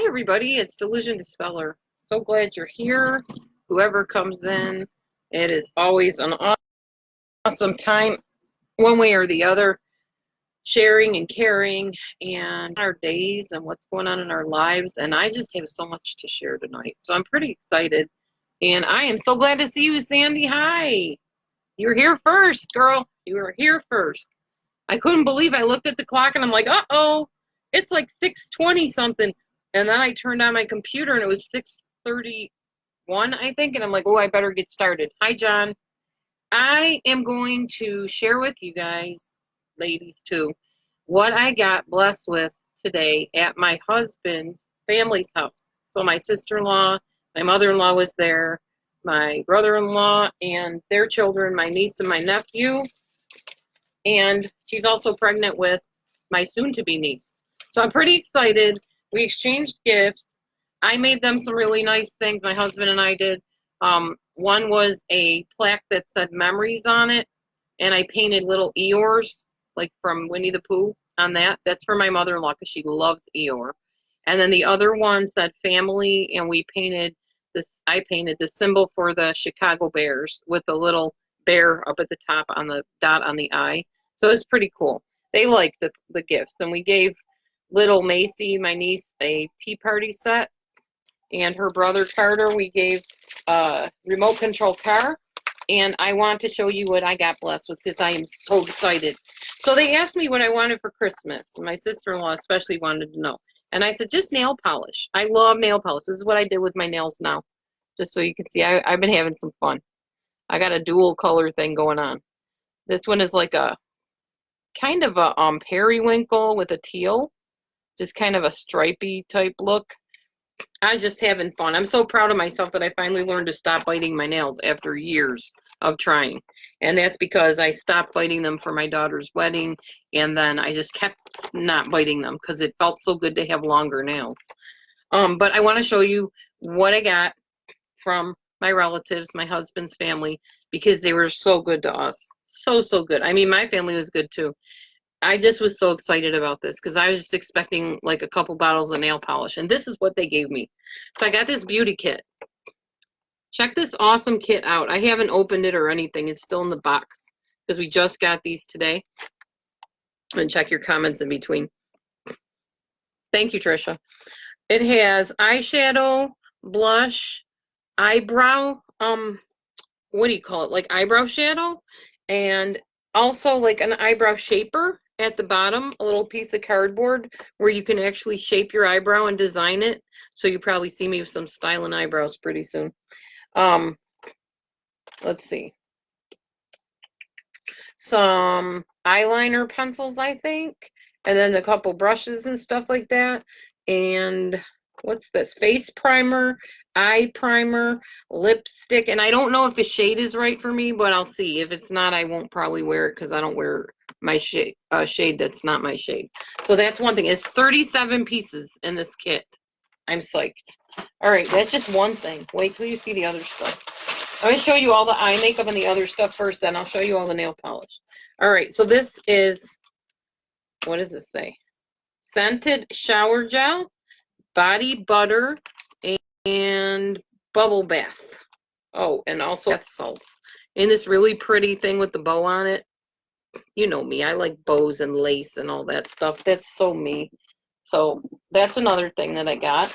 everybody, it's Delusion Dispeller. So glad you're here. Whoever comes in, it is always an awesome time, one way or the other, sharing and caring and our days and what's going on in our lives. And I just have so much to share tonight. So I'm pretty excited. And I am so glad to see you, Sandy. Hi. You're here first, girl. You were here first. I couldn't believe I looked at the clock and I'm like, uh-oh, it's like 6:20 something. And then I turned on my computer and it was 6:31, I think. And I'm like, oh, I better get started. Hi, John. I am going to share with you guys, ladies too, what I got blessed with today at my husband's family's house. So my sister-in-law, my mother-in-law was there, my brother-in-law and their children, my niece and my nephew. And she's also pregnant with my soon-to-be niece. So I'm pretty excited. We exchanged gifts. I made them some really nice things. My husband and I did. One was a plaque that said memories on it, and I painted little Eeyores, like from Winnie the Pooh, on that. That's for my mother-in-law because she loves Eeyore. And then the other one said family, and we painted this. I painted the symbol for the Chicago Bears with a little bear up at the top on the dot on the eye. So it's pretty cool. They liked the gifts, and we gave little Macy, my niece, a tea party set, and her brother Carter, we gave a remote control car. And I want to show you what I got blessed with because I am so excited. So they asked me what I wanted for Christmas. My sister-in-law especially wanted to know. And I said, just nail polish. I love nail polish. This is what I did with my nails now. Just so you can see, I've been having some fun. I got a dual color thing going on. This one is like a kind of a periwinkle with a teal. Just kind of a stripy type look. I was just having fun. I'm so proud of myself that I finally learned to stop biting my nails after years of trying. And that's because I stopped biting them for my daughter's wedding, and then I just kept not biting them because it felt so good to have longer nails. But I want to show you what I got from my relatives, my husband's family, because they were so good to us. So good. I mean, my family was good too. I just was so excited about this because I was just expecting like a couple bottles of nail polish, and this is what they gave me. So I got this beauty kit. Check this awesome kit out. I haven't opened it or anything. It's still in the box because we just got these today. And check your comments in between. Thank you, Trisha. It has eyeshadow, blush, eyebrow, what do you call it? Like eyebrow shadow, and also like an eyebrow shaper at the bottom, a little piece of cardboard where you can actually shape your eyebrow and design it. So you probably see me with some styling eyebrows pretty soon. Let's see. Some eyeliner pencils, I think, and then a couple brushes and stuff like that. And what's this? Face primer, eye primer, lipstick, and I don't know if the shade is right for me, but I'll see. If it's not, I won't probably wear it because I don't wear my shade that's not my shade. So that's one thing. It's 37 pieces in this kit. I'm psyched. All right, that's just one thing. Wait till you see the other stuff. I'm going to show you all the eye makeup and the other stuff first, then I'll show you all the nail polish. All right, so this is, what does this say? Scented shower gel, body butter, and bubble bath. Oh, and also bath salts. And this really pretty thing with the bow on it. You know me, I like bows and lace and all that stuff. That's so me. So that's another thing that I got.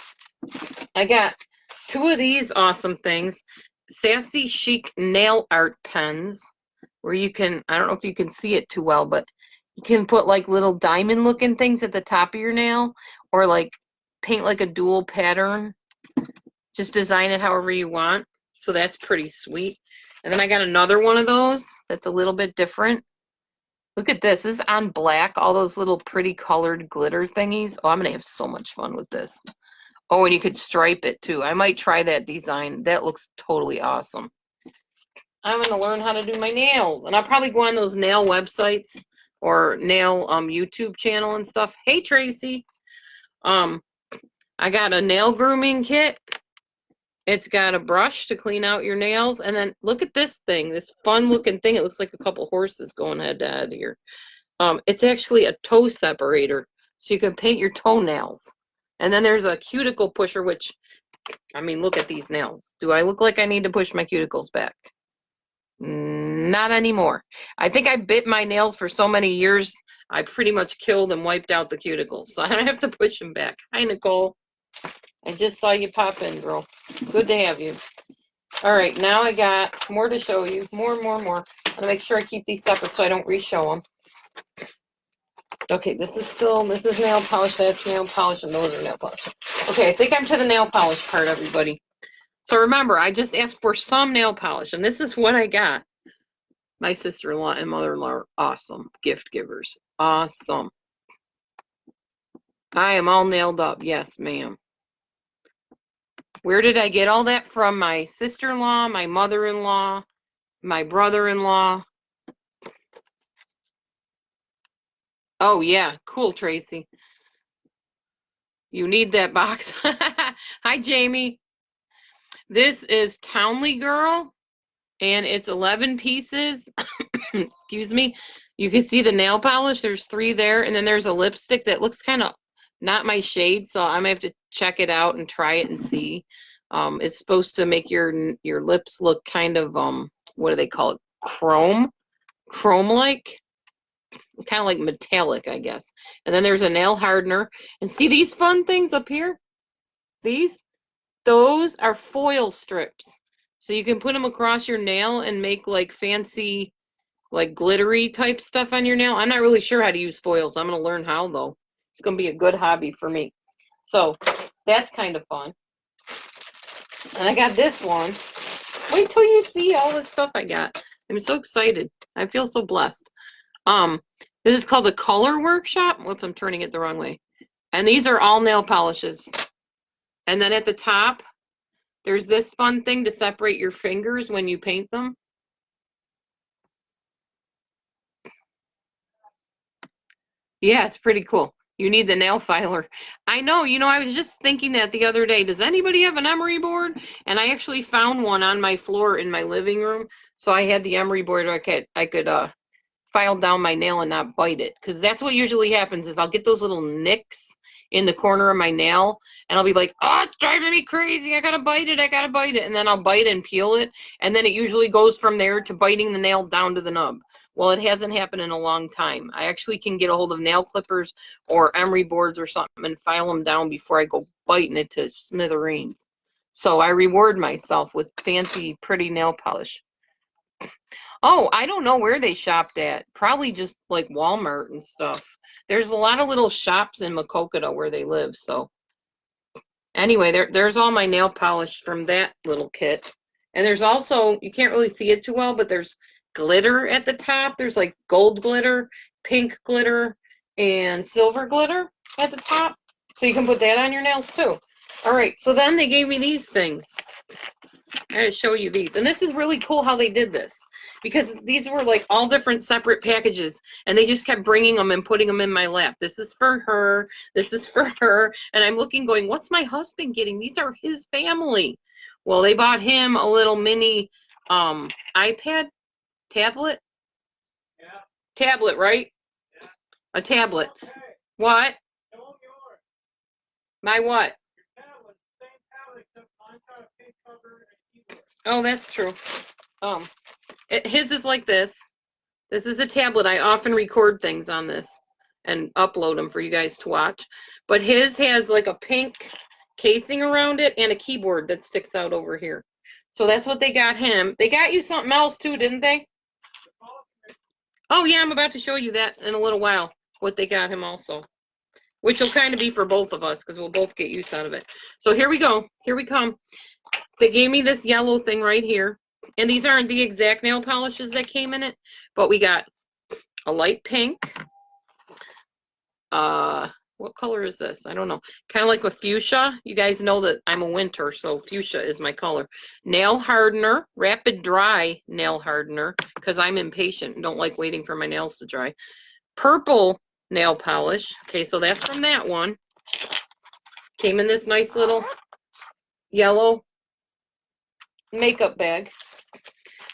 I got two of these awesome things. Sassy Chic nail art pens, where you can, I don't know if you can see it too well, but you can put like little diamond looking things at the top of your nail, or like paint like a dual pattern. Just design it however you want. So that's pretty sweet. And then I got another one of those that's a little bit different. Look at this. This is on black, all those little pretty colored glitter thingies. Oh, I'm going to have so much fun with this. Oh, and you could stripe it too. I might try that design. That looks totally awesome. I'm going to learn how to do my nails. And I'll probably go on those nail websites or nail YouTube channel and stuff. Hey, Tracy. I got a nail grooming kit. It's got a brush to clean out your nails. And then look at this thing, this fun looking thing. It looks like a couple horses going head to head here. It's actually a toe separator. So you can paint your toenails. And then there's a cuticle pusher, which, I mean, look at these nails. Do I look like I need to push my cuticles back? Not anymore. I think I bit my nails for so many years, I pretty much killed and wiped out the cuticles. So I don't have to push them back. Hi, Nicole. I just saw you pop in, girl. Good to have you. All right, now I got more to show you. More. I'm going to make sure I keep these separate so I don't re-show them. Okay, this is nail polish, that's nail polish, and those are nail polish. Okay, I think I'm to the nail polish part, everybody. So remember, I just asked for some nail polish, and this is what I got. My sister-in-law and mother-in-law are awesome gift givers. Awesome. I am all nailed up. Yes, ma'am. Where did I get all that from? My sister-in-law, my mother-in-law, my brother-in-law. Oh, yeah. Cool, Tracy. You need that box. Hi, Jamie. This is Townley Girl, and it's 11 pieces. Excuse me. You can see the nail polish. There's 3 there, and then there's a lipstick that looks kind of not my shade, so I'm going to have to check it out and try it and see. It's supposed to make your lips look kind of, what do they call it? Chrome-like. Kind of like metallic, I guess. And then there's a nail hardener. And see these fun things up here? Those are foil strips. So you can put them across your nail and make like fancy, like glittery type stuff on your nail. I'm not really sure how to use foils. I'm going to learn how, though. It's going to be a good hobby for me. So that's kind of fun. And I got this one. Wait till you see all the stuff I got. I'm so excited. I feel so blessed. This is called the Color Workshop. Whoops, I'm turning it the wrong way. And these are all nail polishes. And then at the top, there's this fun thing to separate your fingers when you paint them. Yeah, it's pretty cool. You need the nail filer. I know, I was just thinking that the other day. Does anybody have an emery board? And I actually found one on my floor in my living room. So I had the emery board I could file down my nail and not bite it. Because that's what usually happens is I'll get those little nicks in the corner of my nail, and I'll be like, oh, it's driving me crazy. I gotta bite it. And then I'll bite and peel it. And then it usually goes from there to biting the nail down to the nub. Well, it hasn't happened in a long time. I actually can get a hold of nail clippers or emery boards or something and file them down before I go biting it to smithereens. So I reward myself with fancy, pretty nail polish. Oh, I don't know where they shopped at. Probably just like Walmart and stuff. There's a lot of little shops in Makokata where they live. So anyway, there's all my nail polish from that little kit. And there's also, you can't really see it too well, but there's glitter at the top. There's like gold glitter, pink glitter, and silver glitter at the top. So you can put that on your nails too. All right, so then they gave me these things. I gotta show you these. And this is really cool how they did this, because these were like all different separate packages, and they just kept bringing them and putting them in my lap. This is for her. This is for her. And I'm looking going, what's my husband getting? These are his family. Well, they bought him a little mini iPad tablet. Yeah. Tablet, right? Yeah. A tablet. Okay. What? Show them yours. My what? Your tablet. Same tablet, except mine's got a pink cover and keyboard. Oh, that's true. His is like this. This is a tablet. I often record things on this and upload them for you guys to watch. But his has like a pink casing around it and a keyboard that sticks out over here. So that's what they got him. They got you something else too, didn't they? Oh yeah, I'm about to show you that in a little while, what they got him also, which will kind of be for both of us because we'll both get use out of it. So here we go. Here we come. They gave me this yellow thing right here. And these aren't the exact nail polishes that came in it, but we got a light pink. What color is this? I don't know. Kind of like a fuchsia. You guys know that I'm a winter, so fuchsia is my color. Nail hardener, rapid dry nail hardener, because I'm impatient and don't like waiting for my nails to dry. Purple nail polish. Okay, so that's from that one. Came in this nice little yellow makeup bag.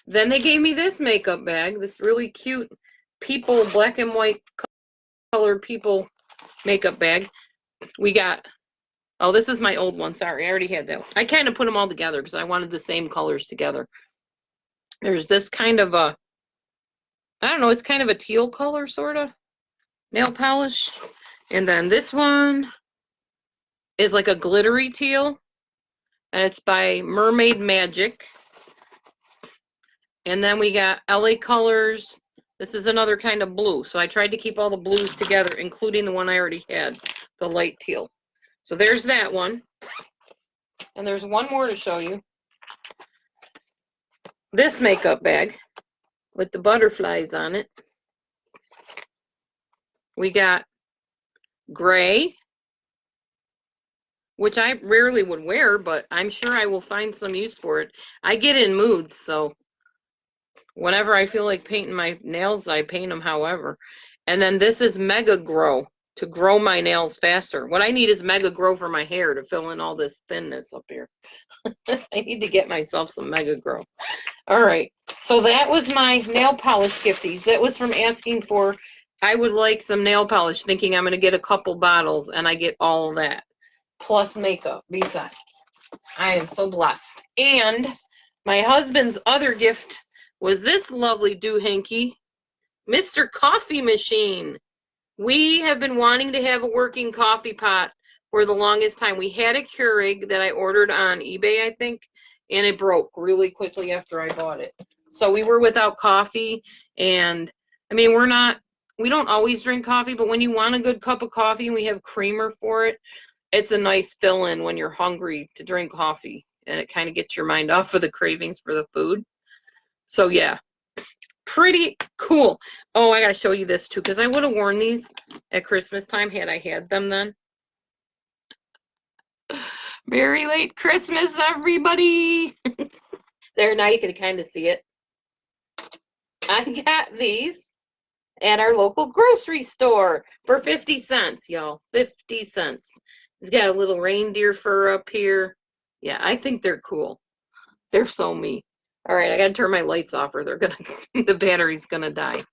Then they gave me this makeup bag, this really cute people, black and white colored people makeup bag. We got Oh, this is my old one. Sorry, I already had that one. I kind of put them all together because I wanted the same colors together. There's this kind of a, I don't know, it's kind of a teal color, sort of, nail polish. And then this one is like a glittery teal. And it's by Mermaid Magic. And then we got LA Colors. This is another kind of blue. So I tried to keep all the blues together, including the one I already had, the light teal. So there's that one. And there's one more to show you. This makeup bag with the butterflies on it. We got gray, which I rarely would wear, but I'm sure I will find some use for it. I get in moods, so whenever I feel like painting my nails, I paint them however. And then this is Mega Grow to grow my nails faster. What I need is Mega Grow for my hair to fill in all this thinness up here. I need to get myself some Mega Grow. All right, so that was my nail polish gifties. That was from asking for, I would like some nail polish, thinking I'm going to get a couple bottles, and I get all of that, plus makeup besides. I am so blessed. And my husband's other gift was this lovely doohickey, Mr. Coffee Machine. We have been wanting to have a working coffee pot for the longest time. We had a Keurig that I ordered on eBay, I think, and it broke really quickly after I bought it. So we were without coffee, and I mean, we don't always drink coffee, but when you want a good cup of coffee and we have creamer for it, it's a nice fill-in when you're hungry to drink coffee, and it kind of gets your mind off of the cravings for the food. So yeah, pretty cool. Oh, I gotta show you this too, because I would have worn these at Christmas time had I had them then. Merry late Christmas, everybody. There, now you can kind of see it. I got these at our local grocery store for 50 cents, y'all. 50 cents. It's got a little reindeer fur up here. Yeah, I think they're cool. They're so me. All right, I gotta turn my lights off or they're gonna, the battery's gonna die.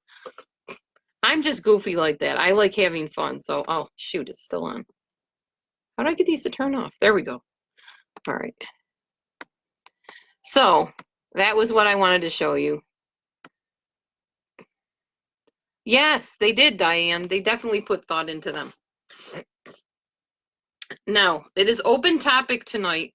I'm just goofy like that. I like having fun. So, oh, shoot, it's still on. How do I get these to turn off? There we go. All right. So, that was what I wanted to show you. Yes, they did, Diane. They definitely put thought into them. Now, it is open topic tonight,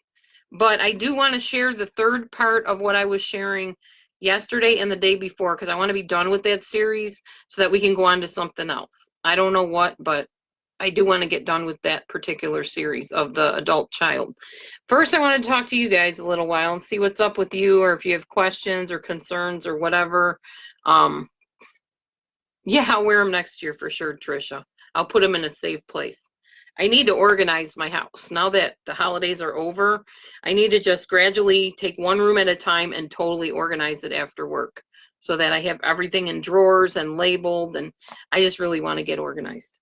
but I do want to share the third part of what I was sharing yesterday and the day before, because I want to be done with that series so that we can go on to something else. I don't know what, but I do want to get done with that particular series of the adult child. First, I wanted to talk to you guys a little while and see what's up with you, or if you have questions or concerns or whatever. Yeah, I'll wear them next year for sure, Trisha. I'll put them in a safe place. I need to organize my house. Now that the holidays are over, I need to just gradually take one room at a time and totally organize it after work so that I have everything in drawers and labeled, and I just really want to get organized.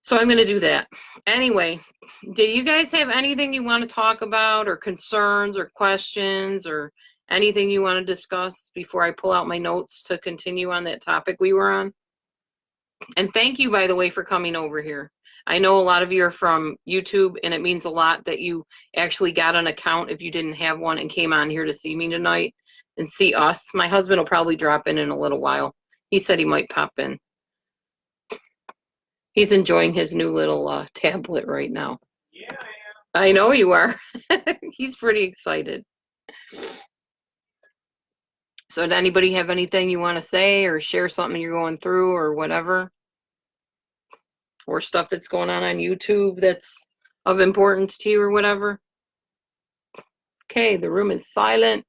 So I'm going to do that. Anyway, did you guys have anything you want to talk about, or concerns or questions or anything you want to discuss before I pull out my notes to continue on that topic we were on? And thank you, by the way, for coming over here. I know a lot of you are from YouTube, and it means a lot that you actually got an account if you didn't have one and came on here to see me tonight and see us. My husband will probably drop in a little while. He said he might pop in. He's enjoying his new little tablet right now. Yeah, I am. I know you are. He's pretty excited. So did anybody have anything you want to say or share something you're going through or whatever? Or stuff that's going on YouTube that's of importance to you or whatever? Okay, the room is silent.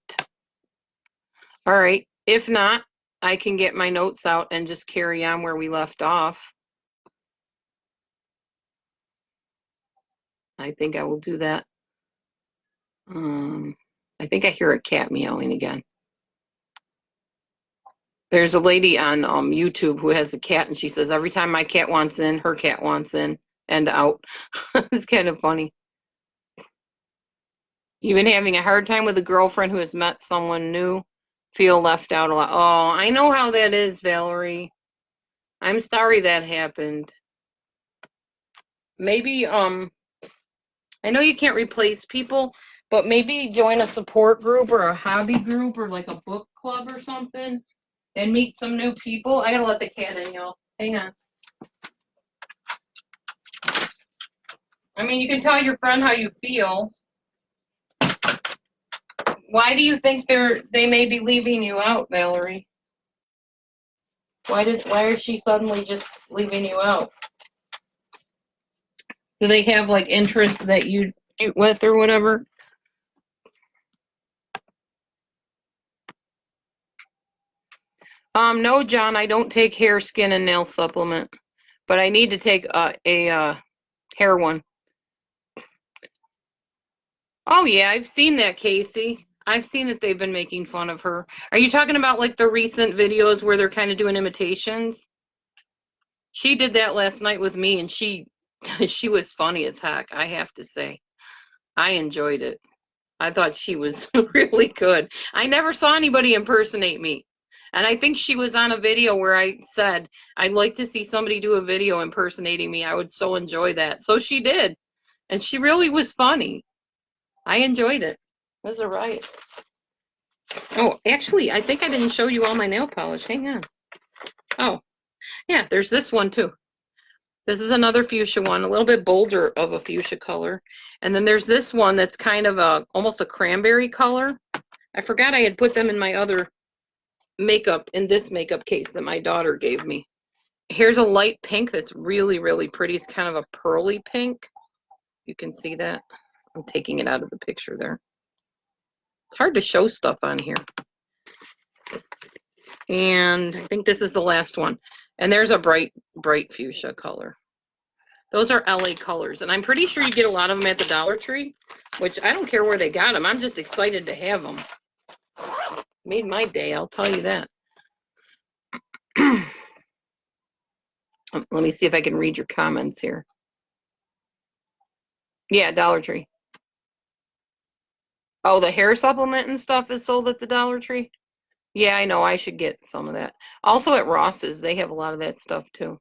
All right. If not, I can get my notes out and just carry on where we left off. I think I will do that. I think I hear a cat meowing again. There's a lady on YouTube who has a cat, and she says every time my cat wants in, her cat wants in and out. It's kind of funny. You've been having a hard time with a girlfriend who has met someone new, feel left out a lot. Oh, I know how that is, Valerie. I'm sorry that happened. Maybe I know you can't replace people, but maybe join a support group or a hobby group or like a book club or something and meet some new people. I gotta let the cat in, y'all. Hang on. I mean, you can tell your friend how you feel. Why do you think they may be leaving you out, Valerie? Why is she suddenly just leaving you out? Do they have like interests that you shoot with or whatever? No, John, I don't take hair, skin, and nail supplement, but I need to take a hair one. Oh yeah, I've seen that, Casey. I've seen that they've been making fun of her. Are you talking about like the recent videos where they're kind of doing imitations? She did that last night with me, and she she was funny as heck, I have to say. I enjoyed it. I thought she was really good. I never saw anybody impersonate me. And I think she was on a video where I said, I'd like to see somebody do a video impersonating me. I would so enjoy that. So she did. And she really was funny. I enjoyed it. It was a riot. Oh, actually, I think I didn't show you all my nail polish. Hang on. Oh, yeah, there's this one too. This is another fuchsia one, a little bit bolder of a fuchsia color. And then there's this one that's kind of almost a cranberry color. I forgot I had put them in my other makeup, in this makeup case that my daughter gave me. Here's a light pink that's really, really pretty. It's kind of a pearly pink. You can see that. I'm taking it out of the picture there. It's hard to show stuff on here. And I think this is the last one. And there's a bright, bright fuchsia color. Those are LA colors. And I'm pretty sure you get a lot of them at the Dollar Tree, which I don't care where they got them. I'm just excited to have them. Made my day, I'll tell you that. Let me see if I can read your comments here. Yeah, Dollar Tree. Oh, the hair supplement and stuff is sold at the Dollar Tree? Yeah, I know. I should get some of that. Also at Ross's, they have a lot of that stuff too.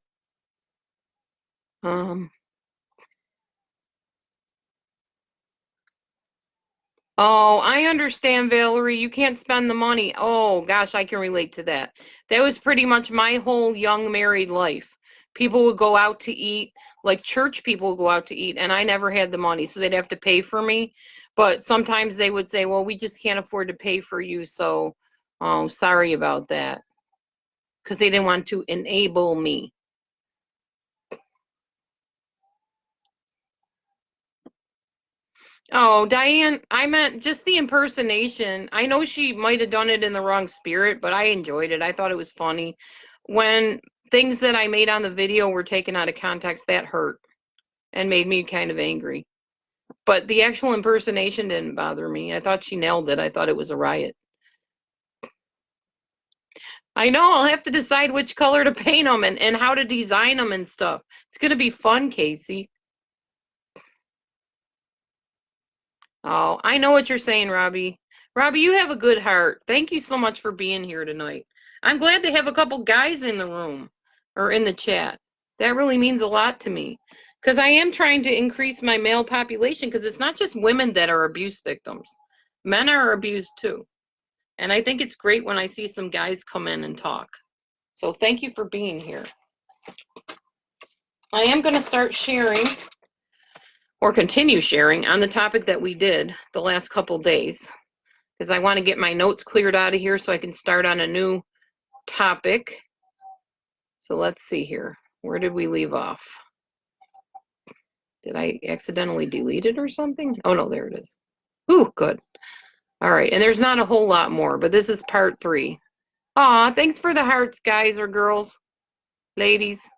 Oh, I understand, Valerie. You can't spend the money. Oh, gosh, I can relate to that. That was pretty much my whole young married life. People would go out to eat, like church people would go out to eat, and I never had the money, so they'd have to pay for me. But sometimes they would say, well, we just can't afford to pay for you, so sorry about that. Because they didn't want to enable me. Oh, Diane, I meant just the impersonation. I know she might have done it in the wrong spirit, but I enjoyed it. I thought it was funny. When things that I made on the video were taken out of context, that hurt and made me kind of angry. But the actual impersonation didn't bother me. I thought she nailed it. I thought it was a riot. I know I'll have to decide which color to paint them and how to design them and stuff. It's going to be fun, Casey. Oh, I know what you're saying, Robbie. Robbie, you have a good heart. Thank you so much for being here tonight. I'm glad to have a couple guys in the room or in the chat. That really means a lot to me because I am trying to increase my male population because it's not just women that are abuse victims. Men are abused too. And I think it's great when I see some guys come in and talk. So thank you for being here. I am going to start sharing or continue sharing on the topic that we did the last couple days because I want to get my notes cleared out of here so I can start on a new topic. So let's see here. Where did we leave off? Did I accidentally delete it or something? Oh, no, there it is. Ooh, good. All right, and there's not a whole lot more, but this is part 3. Aw, thanks for the hearts, guys or girls, ladies.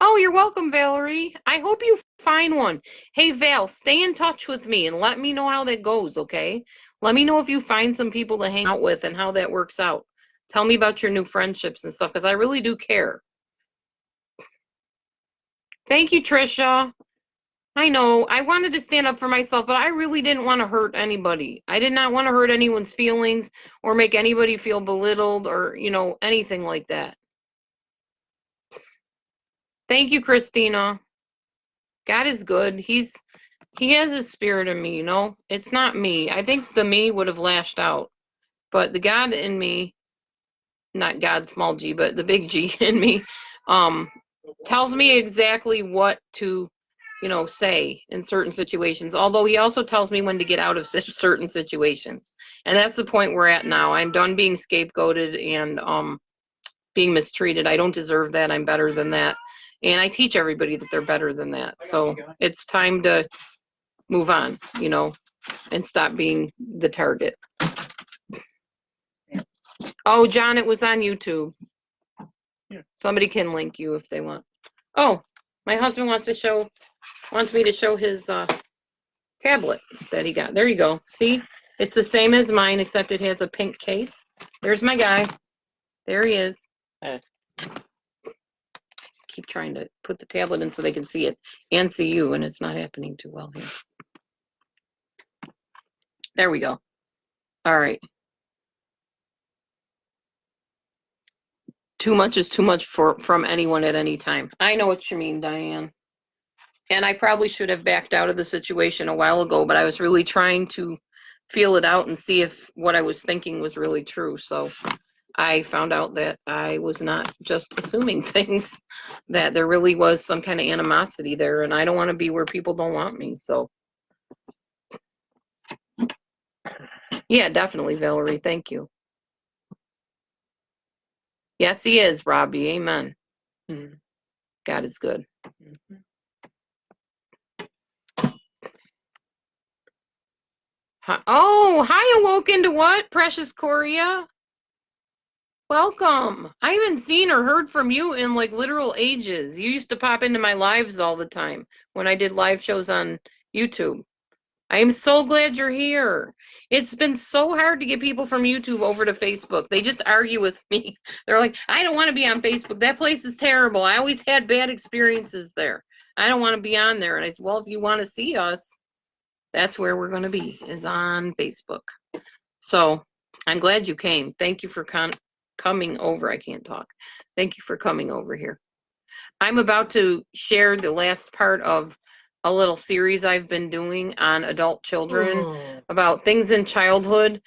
Oh, you're welcome, Valerie. I hope you find one. Hey, Val, stay in touch with me and let me know how that goes, okay? Let me know if you find some people to hang out with and how that works out. Tell me about your new friendships and stuff, because I really do care. Thank you, Trisha. I know. I wanted to stand up for myself, but I really didn't want to hurt anybody. I did not want to hurt anyone's feelings or make anybody feel belittled or, anything like that. Thank you, Christina. God is good. He has his spirit in me, you know? It's not me. I think the me would have lashed out. But the God in me, not God small g, but the big G in me, tells me exactly what to, you know, say in certain situations. Although he also tells me when to get out of certain situations. And that's the point we're at now. I'm done being scapegoated and being mistreated. I don't deserve that. I'm better than that. And I teach everybody that they're better than that. So it's time to move on, you know, and stop being the target. Oh, John, it was on YouTube. Somebody can link you if they want. Oh, my husband wants me to show his tablet that he got. There you go. See, it's the same as mine, except it has a pink case. There's my guy. There he is. Keep trying to put the tablet in so they can see it and see you, and it's not happening too well here. There we go. All right. Too much is too much from anyone at any time. I know what you mean, Diane. And I probably should have backed out of the situation a while ago, but I was really trying to feel it out and see if what I was thinking was really true. So I found out that I was not just assuming things, that there really was some kind of animosity there, and I don't want to be where people don't want me. So yeah, definitely, Valerie. Thank you. Yes, he is, Robbie. Amen. God is good. Oh, hi, Awoken to what? Precious Coria. Welcome. I haven't seen or heard from you in like literal ages. You used to pop into my lives all the time when I did live shows on YouTube. I am so glad you're here. It's been so hard to get people from YouTube over to Facebook. They just argue with me. They're like, I don't want to be on Facebook. That place is terrible. I always had bad experiences there. I don't want to be on there. And I said, well, if you want to see us, that's where we're going to be, is on Facebook. So I'm glad you came. Thank you for coming over. I can't talk. Thank you for coming over here. I'm about to share the last part of a little series I've been doing on adult children about things in childhood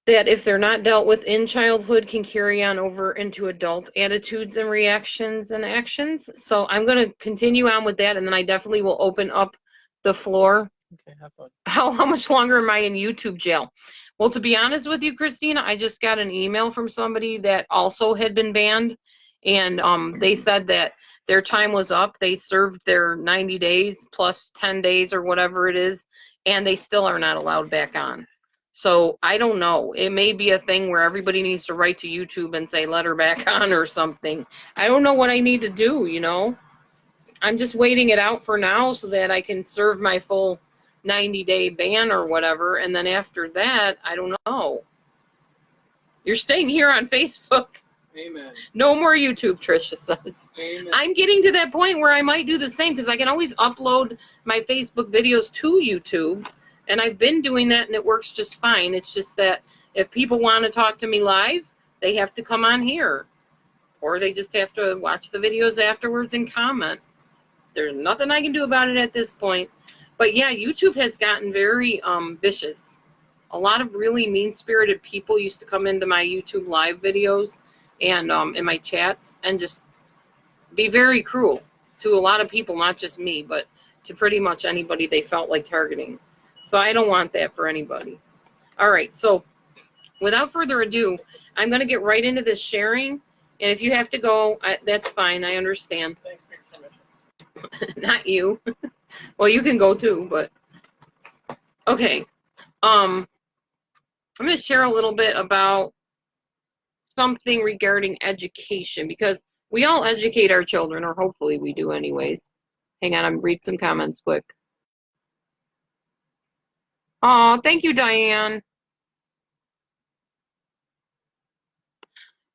that, if they're not dealt with in childhood, can carry on over into adult attitudes and reactions and actions. So I'm going to continue on with that, and then I definitely will open up the floor. Okay, have fun. How much longer am I in YouTube jail? Well, to be honest with you, Christina, I just got an email from somebody that also had been banned, and they said that their time was up. They served their 90 days plus 10 days or whatever it is, and they still are not allowed back on. So I don't know. It may be a thing where everybody needs to write to YouTube and say, let her back on or something. I don't know what I need to do, you know. I'm just waiting it out for now so that I can serve my full 90-day ban or whatever, and then after that, I don't know. You're staying here on Facebook. Amen. No more YouTube, Tricia says. Amen. I'm getting to that point where I might do the same, because I can always upload my Facebook videos to YouTube, and I've been doing that, and it works just fine. It's just that if people want to talk to me live, they have to come on here, or they just have to watch the videos afterwards and comment. There's nothing I can do about it at this point. But yeah, YouTube has gotten very vicious. A lot of really mean-spirited people used to come into my YouTube live videos and in my chats and just be very cruel to a lot of people, not just me, but to pretty much anybody they felt like targeting. So I don't want that for anybody. All right, so without further ado, I'm going to get right into this sharing. And if you have to go, that's fine. I understand. Thanks for your permission. Not you. Well, you can go too, but okay. I'm going to share a little bit about something regarding education, because we all educate our children, or hopefully we do anyways. Hang on, I'm read some comments quick. Oh, thank you, Diane.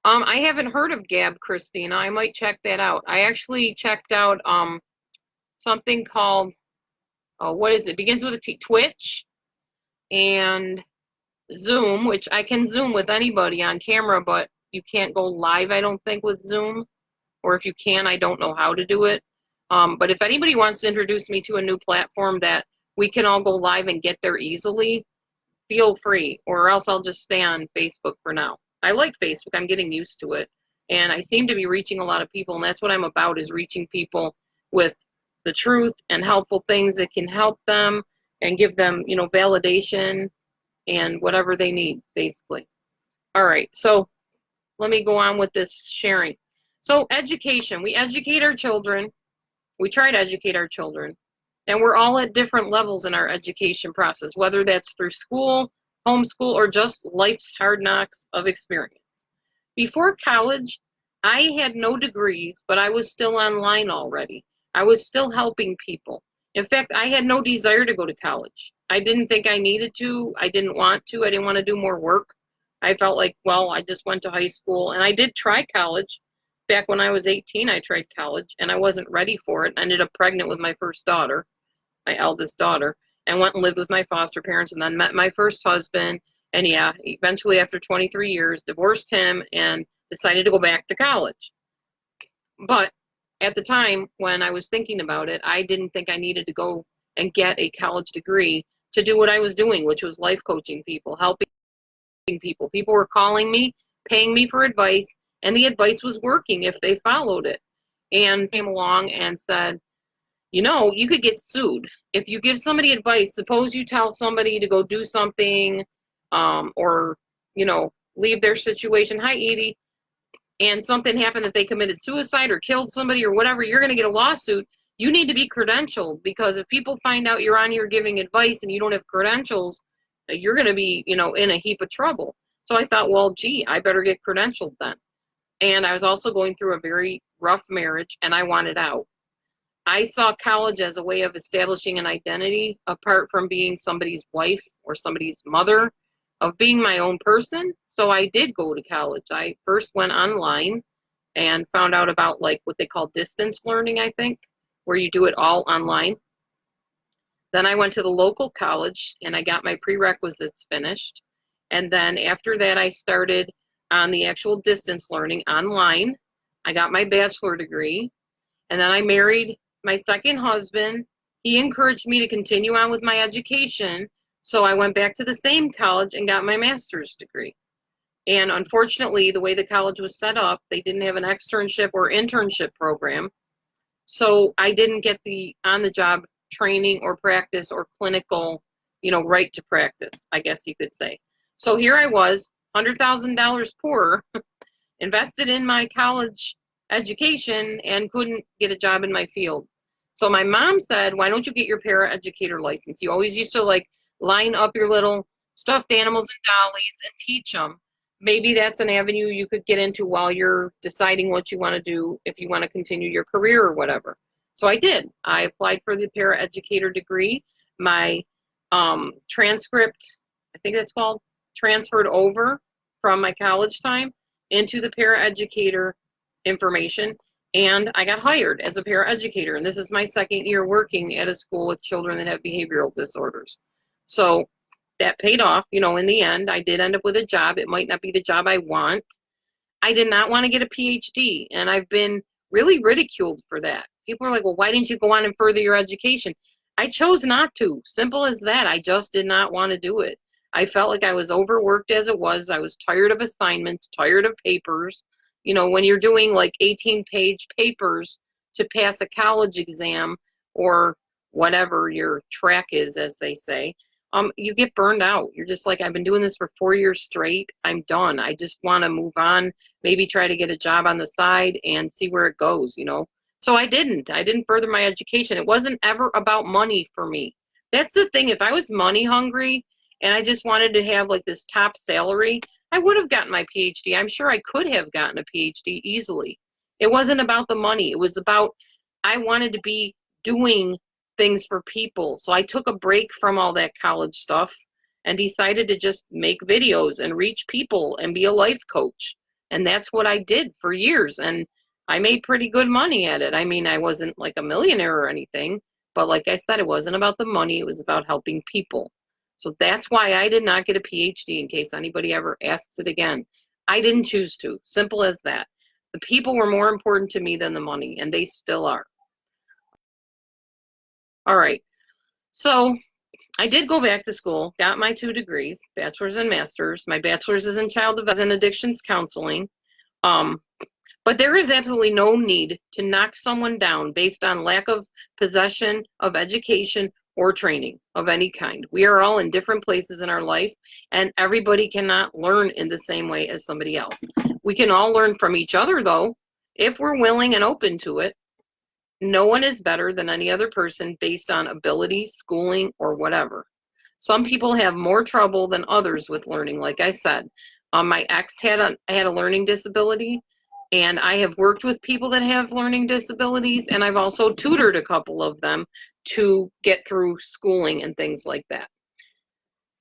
I haven't heard of Gab, Christina. I might check that out. I actually checked out something called, what is it? Begins with a T, Twitch, and Zoom, which I can Zoom with anybody on camera, but you can't go live, I don't think, with Zoom. Or if you can, I don't know how to do it. But if anybody wants to introduce me to a new platform that we can all go live and get there easily, feel free, or else I'll just stay on Facebook for now. I like Facebook. I'm getting used to it. And I seem to be reaching a lot of people, and that's what I'm about, is reaching people with the truth and helpful things that can help them and give them, you know, validation and whatever they need, basically. All right, so let me go on with this sharing. So education, we educate our children. We try to educate our children. And we're all at different levels in our education process, whether that's through school, homeschool, or just life's hard knocks of experience. Before college, I had no degrees, but I was still online already. I was still helping people. In fact, I had no desire to go to college. I didn't think I needed to. I didn't want to. I didn't want to do more work. I felt like, well, I just went to high school, and I did try college. Back when I was 18, I tried college, and I wasn't ready for it. I ended up pregnant with my first daughter, my eldest daughter, and went and lived with my foster parents, and then met my first husband. And yeah, eventually after 23 years, divorced him and decided to go back to college. But at the time when I was thinking about it, I didn't think I needed to go and get a college degree to do what I was doing, which was life coaching people, helping people. People were calling me, paying me for advice, and the advice was working if they followed it. And came along and said, you know, you could get sued. If you give somebody advice, suppose you tell somebody to go do something or, you know, leave their situation. Hi, Edie. And something happened that they committed suicide or killed somebody or whatever, you're going to get a lawsuit. You need to be credentialed, because if people find out you're on here giving advice and you don't have credentials, you're going to be, you know, in a heap of trouble. So I thought, well, gee, I better get credentialed then. And I was also going through a very rough marriage, and I wanted out. I saw college as a way of establishing an identity apart from being somebody's wife or somebody's mother, of being my own person. So I did go to college. I first went online and found out about like what they call distance learning, I think, where you do it all online. Then I went to the local college and I got my prerequisites finished. And then after that, I started on the actual distance learning online. I got my bachelor degree, and then I married my second husband. He encouraged me to continue on with my education, so I went back to the same college and got my master's degree. And unfortunately, the way the college was set up, they didn't have an externship or internship program, so I didn't get the on-the-job training or practice or clinical, you know, right to practice, I guess you could say. So here I was, $100,000 poorer, invested in my college education and couldn't get a job in my field. So my mom said, why don't you get your paraeducator license? You always used to like line up your little stuffed animals and dollies and teach them. Maybe that's an avenue you could get into while you're deciding what you want to do, if you want to continue your career or whatever. So I did. I applied for the paraeducator degree. My transcript, I think that's called, transferred over from my college time into the paraeducator information, and I got hired as a paraeducator. And this is my second year working at a school with children that have behavioral disorders. So that paid off, you know, in the end. I did end up with a job. It might not be the job I want. I did not want to get a PhD, and I've been really ridiculed for that. People are like, well, why didn't you go on and further your education? I chose not to. Simple as that. I just did not want to do it. I felt like I was overworked as it was. I was tired of assignments, tired of papers. You know, when you're doing like 18-page papers to pass a college exam or whatever your track is, as they say, you get burned out. You're just like, I've been doing this for 4 years straight. I'm done. I just want to move on, maybe try to get a job on the side and see where it goes, you know. So I didn't further my education. It wasn't ever about money for me. That's the thing. If I was money hungry and I just wanted to have like this top salary, I would have gotten my PhD. I'm sure I could have gotten a PhD easily. It wasn't about the money. It was about, I wanted to be doing things for people. So I took a break from all that college stuff and decided to just make videos and reach people and be a life coach. And that's what I did for years. And I made pretty good money at it. I mean, I wasn't like a millionaire or anything, but like I said, it wasn't about the money. It was about helping people. So that's why I did not get a PhD, in case anybody ever asks it again. I didn't choose to. Simple as that. The people were more important to me than the money, and they still are. All right. So I did go back to school, got my 2 degrees, bachelor's and master's. My bachelor's is in child development and addictions counseling. Um, but there is absolutely no need to knock someone down based on lack of possession of education or training of any kind. We are all in different places in our life, and everybody cannot learn in the same way as somebody else. We can all learn from each other, though, if we're willing and open to it. No one is better than any other person based on ability, schooling, or whatever. Some people have more trouble than others with learning, like I said. My ex had a learning disability, and I have worked with people that have learning disabilities, and I've also tutored a couple of them to get through schooling and things like that.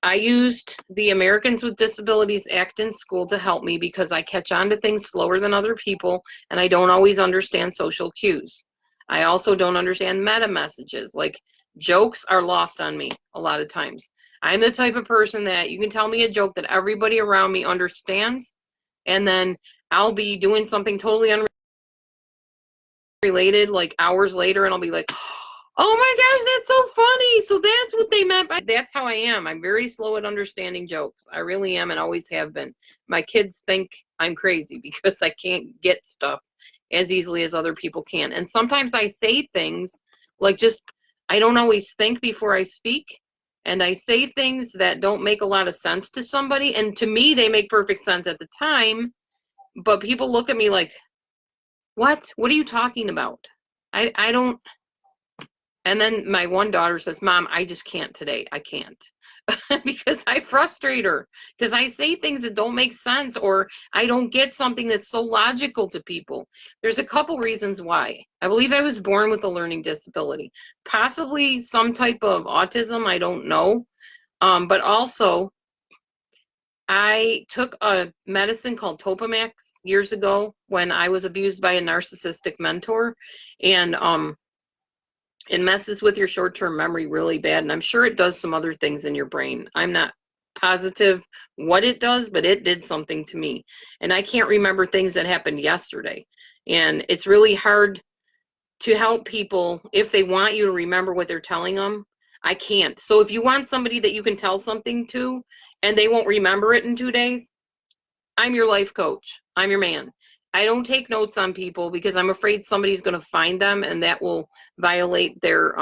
I used the Americans with Disabilities Act in school to help me because I catch on to things slower than other people, and I don't always understand social cues. I also don't understand meta messages, like jokes are lost on me a lot of times. I'm the type of person that you can tell me a joke that everybody around me understands, and then I'll be doing something totally unrelated like hours later, and I'll be like, oh my gosh, that's so funny. So that's what they meant by that's how I am. I'm very slow at understanding jokes. I really am and always have been. My kids think I'm crazy because I can't get stuff as easily as other people can. And sometimes I say things like just I don't always think before I speak. And I say things that don't make a lot of sense to somebody. And to me, they make perfect sense at the time. But people look at me like, what? What are you talking about? I don't. And then my one daughter says, Mom, I just can't today. I can't. Because I frustrate her. Because I say things that don't make sense, or I don't get something that's so logical to people. There's a couple reasons why. I believe I was born with a learning disability. Possibly some type of autism, I don't know. But also, I took a medicine called Topamax years ago when I was abused by a narcissistic mentor. And it messes with your short-term memory really bad, and I'm sure it does some other things in your brain. I'm not positive what it does, but it did something to me. And I can't remember things that happened yesterday. And it's really hard to help people if they want you to remember what they're telling them. I can't. So if you want somebody that you can tell something to and they won't remember it in 2 days, I'm your life coach. I'm your man. I don't take notes on people because I'm afraid somebody's going to find them and that will violate their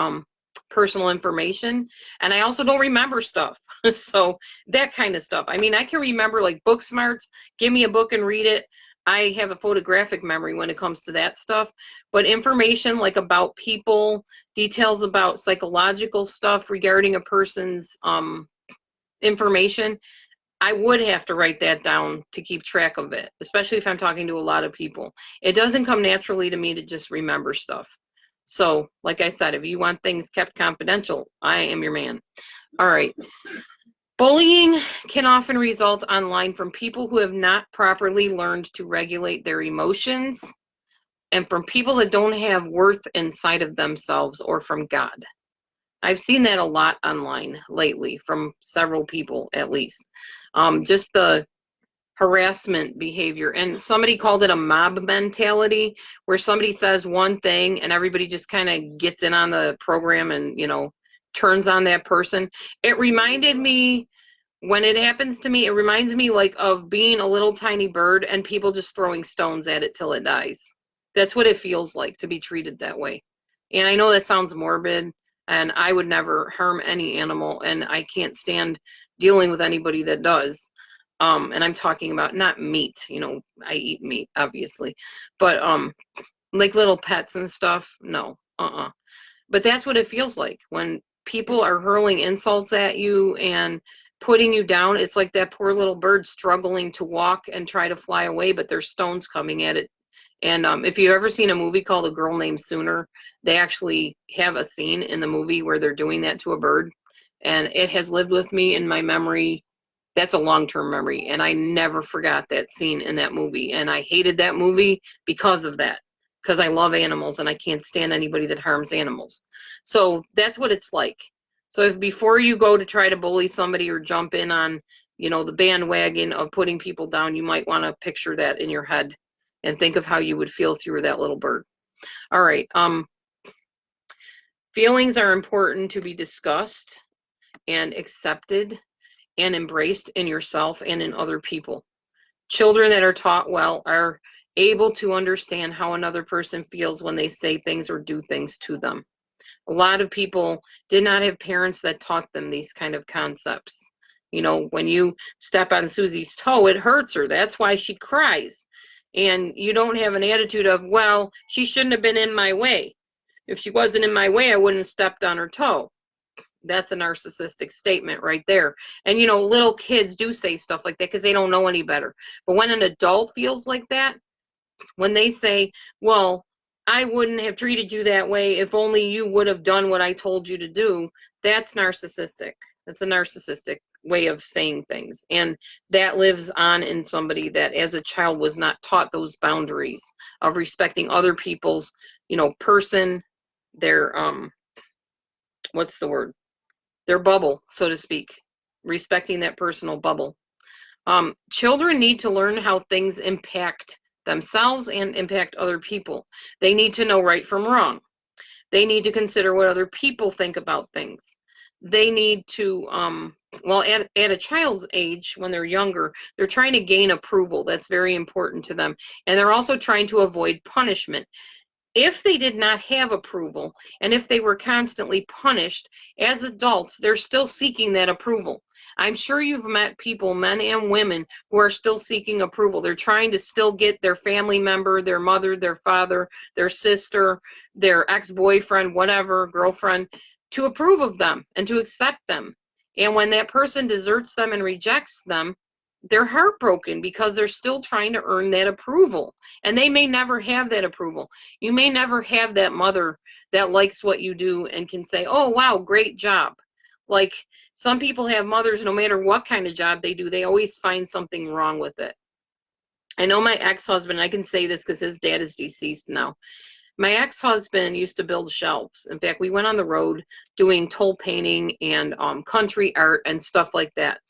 personal information. And I also don't remember stuff. So that kind of stuff. I mean, I can remember like book smarts. Give me a book and read it. I have a photographic memory when it comes to that stuff. But information like about people, details about psychological stuff regarding a person's information, I would have to write that down to keep track of it, especially if I'm talking to a lot of people. It doesn't come naturally to me to just remember stuff. So, like I said, if you want things kept confidential, I am your man. All right. Bullying can often result online from people who have not properly learned to regulate their emotions and from people that don't have worth inside of themselves or from God. I've seen that a lot online lately from several people at least. Just the harassment behavior. And somebody called it a mob mentality where somebody says one thing and everybody just kind of gets in on the program and, you know, turns on that person. It reminded me, when it happens to me, it reminds me like of being a little tiny bird and people just throwing stones at it till it dies. That's what it feels like to be treated that way. And I know that sounds morbid, and I would never harm any animal, and I can't stand dealing with anybody that does. And I'm talking about not meat, you know, I eat meat, obviously, but like little pets and stuff, no, But that's what it feels like when people are hurling insults at you and putting you down. It's like that poor little bird struggling to walk and try to fly away, but there's stones coming at it. And if you've ever seen a movie called A Girl Named Sooner, they actually have a scene in the movie where they're doing that to a bird. And it has lived with me in my memory. That's a long-term memory. And I never forgot that scene in that movie. And I hated that movie because of that, because I love animals and I can't stand anybody that harms animals. So that's what it's like. So if before you go to try to bully somebody or jump in on, you know, the bandwagon of putting people down, you might want to picture that in your head and think of how you would feel if you were that little bird. All right. Feelings are important to be discussed and accepted and embraced in yourself and in other people. Children that are taught well are able to understand how another person feels when they say things or do things to them. A lot of people did not have parents that taught them these kind of concepts. You know, when you step on Susie's toe, it hurts her. That's why she cries. And you don't have an attitude of, well, she shouldn't have been in my way. If she wasn't in my way, I wouldn't have stepped on her toe. That's a narcissistic statement right there. And, you know, little kids do say stuff like that because they don't know any better. But when an adult feels like that, when they say, well, I wouldn't have treated you that way if only you would have done what I told you to do, that's narcissistic. That's a narcissistic way of saying things. And that lives on in somebody that as a child was not taught those boundaries of respecting other people's, you know, person, their, what's the word? Their bubble, so to speak, respecting that personal bubble. Children need to learn how things impact themselves and impact other people. They need to know right from wrong. They need to consider what other people think about things. They need to, well, at a child's age, when they're younger, they're trying to gain approval. That's very important to them. And they're also trying to avoid punishment. If they did not have approval, and if they were constantly punished, as adults, they're still seeking that approval. I'm sure you've met people, men and women, who are still seeking approval. They're trying to still get their family member, their mother, their father, their sister, their ex-boyfriend, whatever, girlfriend, to approve of them and to accept them. And when that person deserts them and rejects them, they're heartbroken because they're still trying to earn that approval. And they may never have that approval. You may never have that mother that likes what you do and can say, oh, wow, great job. Like some people have mothers, no matter what kind of job they do, they always find something wrong with it. I know my ex-husband, I can say this because his dad is deceased now. My ex-husband used to build shelves. In fact, we went on the road doing toll painting and country art and stuff like that.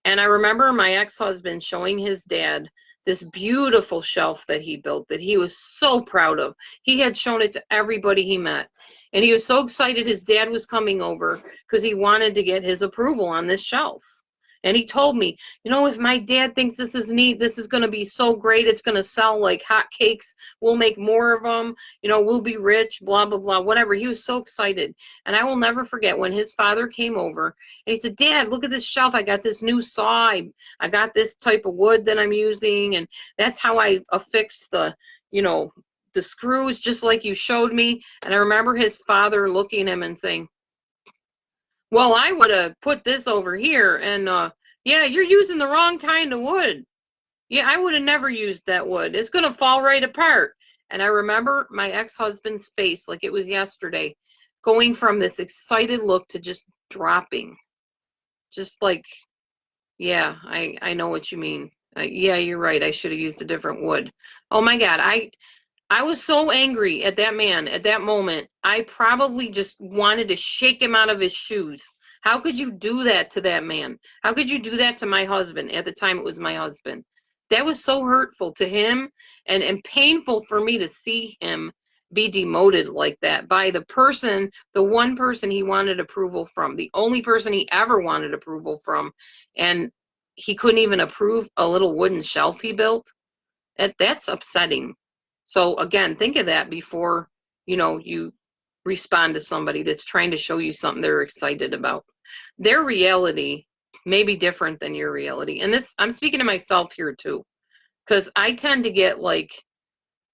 And I remember my ex-husband showing his dad this beautiful shelf that he built that he was so proud of. He had shown it to everybody he met. And he was so excited his dad was coming over because he wanted to get his approval on this shelf. And he told me, you know, if my dad thinks this is neat, this is going to be so great. It's going to sell like hotcakes. We'll make more of them. You know, we'll be rich, blah, blah, blah, whatever. He was so excited. And I will never forget when his father came over and he said, Dad, look at this shelf. I got this new saw. I got this type of wood that I'm using. And that's how I affixed the, you know, the screws just like you showed me. And I remember his father looking at him and saying, well, I would have put this over here, and yeah, you're using the wrong kind of wood. Yeah, I would have never used that wood. It's going to fall right apart. And I remember my ex-husband's face like it was yesterday, going from this excited look to just dropping. Just like, yeah, I know what you mean. Yeah, you're right. I should have used a different wood. Oh my God, I was so angry at that man at that moment. I probably just wanted to shake him out of his shoes. How could you do that to that man? How could you do that to my husband? At the time, it was my husband. That was so hurtful to him and painful for me to see him be demoted like that by the person, the one person he wanted approval from, the only person he ever wanted approval from. And he couldn't even approve a little wooden shelf he built. That's upsetting. So again, think of that before, you know, you respond to somebody that's trying to show you something they're excited about. Their reality may be different than your reality. And this, I'm speaking to myself here too, because I tend to get like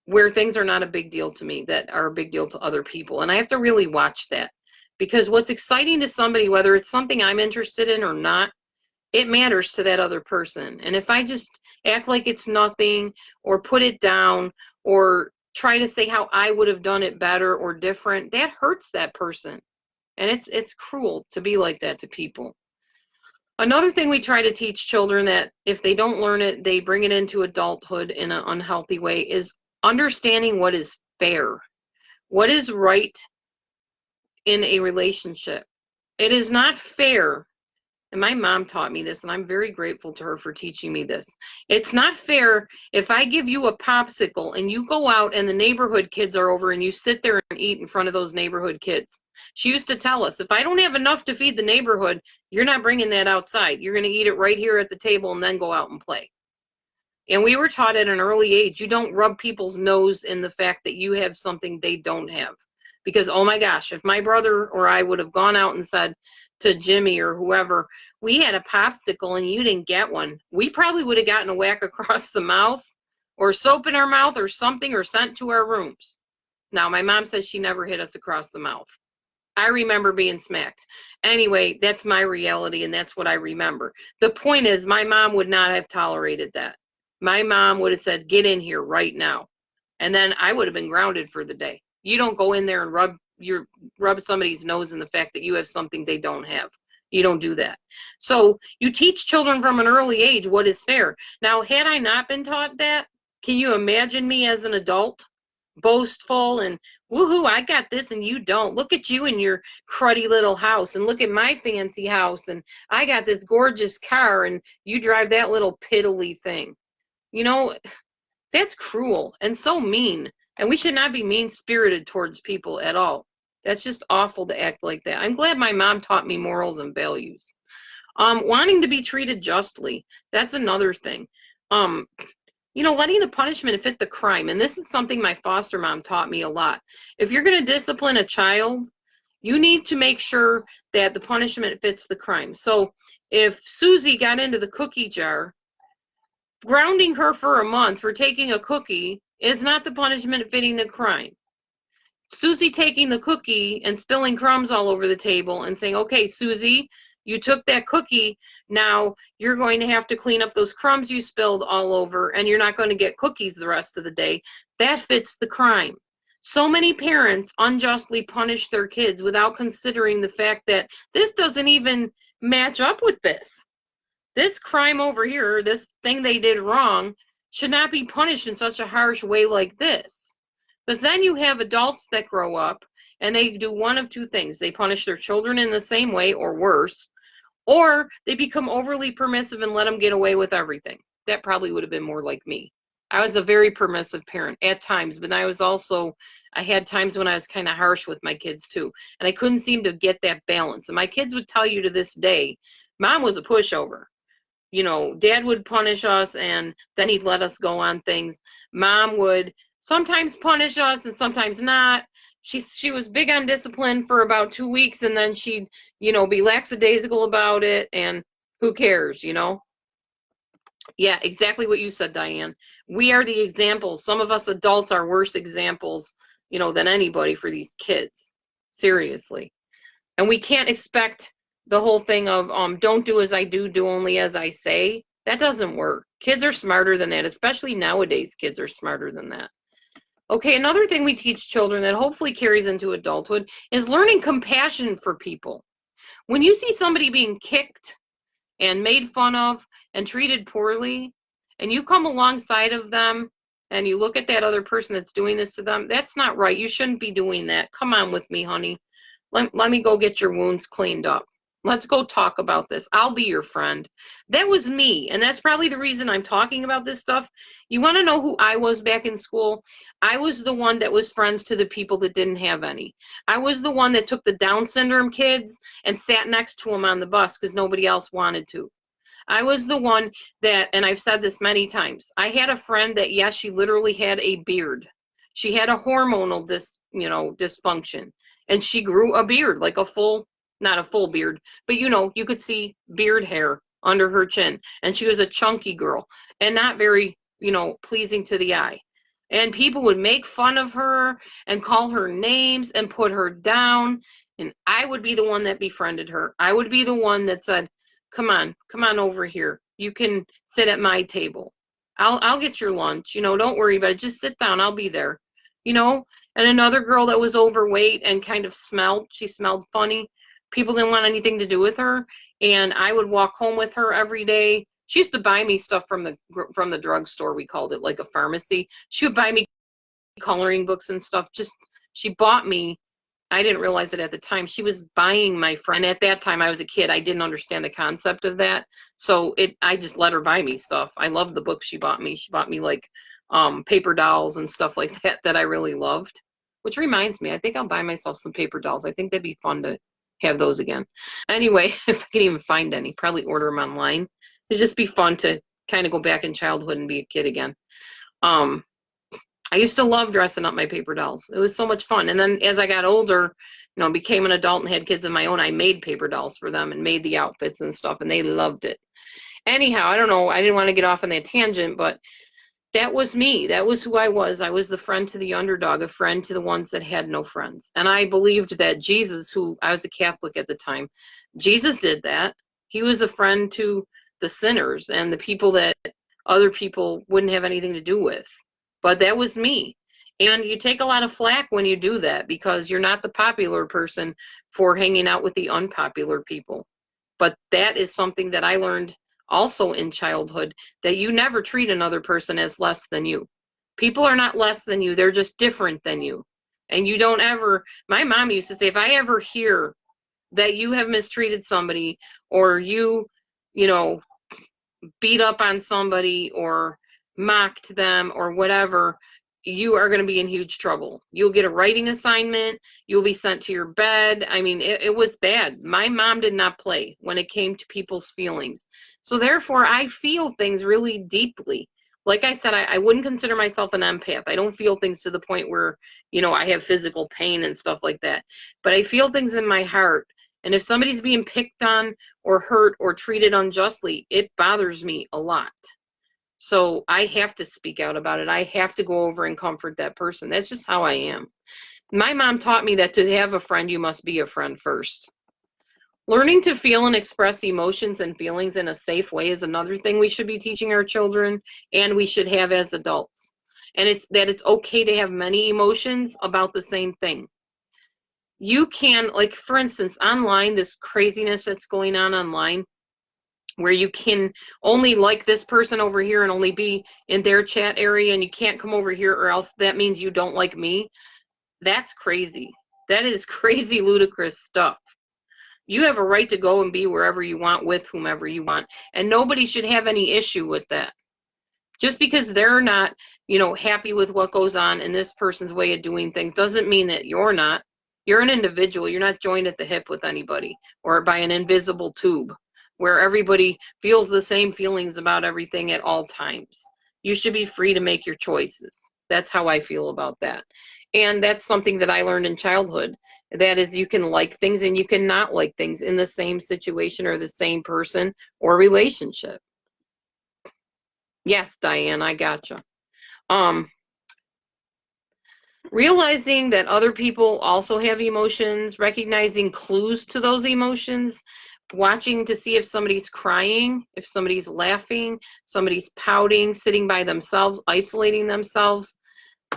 where things are not a big deal to me that are a big deal to other people. And I have to really watch that, because what's exciting to somebody, whether it's something I'm interested in or not, it matters to that other person. And if I just act like it's nothing or put it down or try to say how I would have done it better or different, that hurts that person. And it's cruel to be like that to people. Another thing we try to teach children that if they don't learn it, they bring it into adulthood in an unhealthy way is understanding what is fair, what is right in a relationship. It is not fair And my mom taught me this, and I'm very grateful to her for teaching me this. It's not fair if I give you a popsicle and you go out and the neighborhood kids are over and you sit there and eat in front of those neighborhood kids. She used to tell us, if I don't have enough to feed the neighborhood, you're not bringing that outside. You're going to eat it right here at the table and then go out and play. And we were taught at an early age, you don't rub people's nose in the fact that you have something they don't have. Because, oh my gosh, if my brother or I would have gone out and said to Jimmy or whoever, we had a popsicle and you didn't get one, we probably would have gotten a whack across the mouth or soap in our mouth or something, or sent to our rooms. Now, my mom says she never hit us across the mouth. I remember being smacked. Anyway, that's my reality, and that's what I remember. The point is, my mom would not have tolerated that. My mom would have said, get in here right now. And then I would have been grounded for the day. You don't go in there and rub somebody's nose in the fact that you have something they don't have. You don't do that. So you teach children from an early age what is fair. Now, had I not been taught that, can you imagine me as an adult? Boastful and woohoo, I got this and you don't. Look at you in your cruddy little house, and look at my fancy house, and I got this gorgeous car and you drive that little piddly thing. You know, that's cruel and so mean. And we should not be mean-spirited towards people at all. That's just awful to act like that. I'm glad my mom taught me morals and values. Wanting to be treated justly, that's another thing. You know, letting the punishment fit the crime. And this is something my foster mom taught me a lot. If you're going to discipline a child, you need to make sure that the punishment fits the crime. So if Susie got into the cookie jar, grounding her for a month for taking a cookie is not the punishment fitting the crime. Susie taking the cookie and spilling crumbs all over the table and saying, okay, Susie, you took that cookie, now you're going to have to clean up those crumbs you spilled all over, and you're not going to get cookies the rest of the day. That fits the crime. So many parents unjustly punish their kids without considering the fact that this doesn't even match up with this. This crime over here, this thing they did wrong, should not be punished in such a harsh way like this. Because then you have adults that grow up and they do one of two things. They punish their children in the same way or worse, or they become overly permissive and let them get away with everything. That probably would have been more like me. I was a very permissive parent at times, but I had times when I was kind of harsh with my kids too. And I couldn't seem to get that balance. And my kids would tell you to this day, Mom was a pushover. You know, Dad would punish us and then he'd let us go on things. Mom would sometimes punish us and sometimes not. She was big on discipline for about 2 weeks, and then she'd, be lackadaisical about it, and who cares, Yeah, exactly what you said, Diane. We are the examples. Some of us adults are worse examples, than anybody for these kids. Seriously. And we can't expect the whole thing of don't do as I do, do only as I say. That doesn't work. Kids are smarter than that, especially nowadays. Kids are smarter than that. Okay, another thing we teach children that hopefully carries into adulthood is learning compassion for people. When you see somebody being kicked and made fun of and treated poorly, and you come alongside of them and you look at that other person that's doing this to them, that's not right. You shouldn't be doing that. Come on with me, honey. Let me go get your wounds cleaned up. Let's go talk about this. I'll be your friend. That was me, and that's probably the reason I'm talking about this stuff. You want to know who I was back in school? I was the one that was friends to the people that didn't have any. I was the one that took the Down syndrome kids and sat next to them on the bus because nobody else wanted to. I was the one that, and I've said this many times, I had a friend that, yes, she literally had a beard. She had a hormonal dysfunction, and she grew a beard, like not a full beard, but you could see beard hair under her chin. And she was a chunky girl and not very, pleasing to the eye. And people would make fun of her and call her names and put her down. And I would be the one that befriended her. I would be the one that said, come on over here. You can sit at my table. I'll get your lunch. Don't worry about it. Just sit down. I'll be there. And another girl that was overweight and kind of she smelled funny. People didn't want anything to do with her. And I would walk home with her every day. She used to buy me stuff from the drugstore. We called it like a pharmacy. She would buy me coloring books and stuff. She bought me I didn't realize it at the time. She was buying my friend. At that time, I was a kid. I didn't understand the concept of that. So I just let her buy me stuff. I loved the books she bought me. She bought me like paper dolls and stuff like that I really loved. Which reminds me, I think I'll buy myself some paper dolls. I think that'd be fun to have those again. Anyway, if I can even find any, probably order them online. It'd just be fun to kind of go back in childhood and be a kid again. I used to love dressing up my paper dolls. It was so much fun. And then as I got older, became an adult and had kids of my own, I made paper dolls for them and made the outfits and stuff, and they loved it. Anyhow, I don't know. I didn't want to get off on that tangent, but that was me. That was who I was. I was the friend to the underdog, a friend to the ones that had no friends. And I believed that Jesus, who I was a Catholic at the time, Jesus did that. He was a friend to the sinners and the people that other people wouldn't have anything to do with. But that was me. And you take a lot of flack when you do that because you're not the popular person for hanging out with the unpopular people. But that is something that I learned also in childhood, that you never treat another person as less than you. People are not less than you. They're just different than you. And you don't ever, my mom used to say, if I ever hear that you have mistreated somebody or you beat up on somebody or mocked them or whatever, you are going to be in huge trouble. You'll get a writing assignment. You'll be sent to your bed. I mean, it was bad. My mom did not play when it came to people's feelings. So therefore, I feel things really deeply. Like I said, I wouldn't consider myself an empath. I don't feel things to the point where, I have physical pain and stuff like that. But I feel things in my heart. And if somebody's being picked on or hurt or treated unjustly, it bothers me a lot. So I have to speak out about it. I have to go over and comfort that person. That's just how I am. My mom taught me that to have a friend, you must be a friend first. Learning to feel and express emotions and feelings in a safe way is another thing we should be teaching our children, and we should have as adults. And it's okay to have many emotions about the same thing. You can, like, for instance, online, this craziness that's going on online, where you can only like this person over here and only be in their chat area, and you can't come over here or else that means you don't like me. That's crazy. That is crazy, ludicrous stuff. You have a right to go and be wherever you want with whomever you want, and nobody should have any issue with that. Just because they're not, happy with what goes on in this person's way of doing things doesn't mean that you're not. You're an individual. You're not joined at the hip with anybody or by an invisible tube where everybody feels the same feelings about everything at all times. You should be free to make your choices. That's how I feel about that. And that's something that I learned in childhood. That is, you can like things and you can not like things in the same situation or the same person or relationship. Yes, Diane, I gotcha. Realizing that other people also have emotions, recognizing clues to those emotions, watching to see if somebody's crying, if somebody's laughing, somebody's pouting, sitting by themselves, isolating themselves.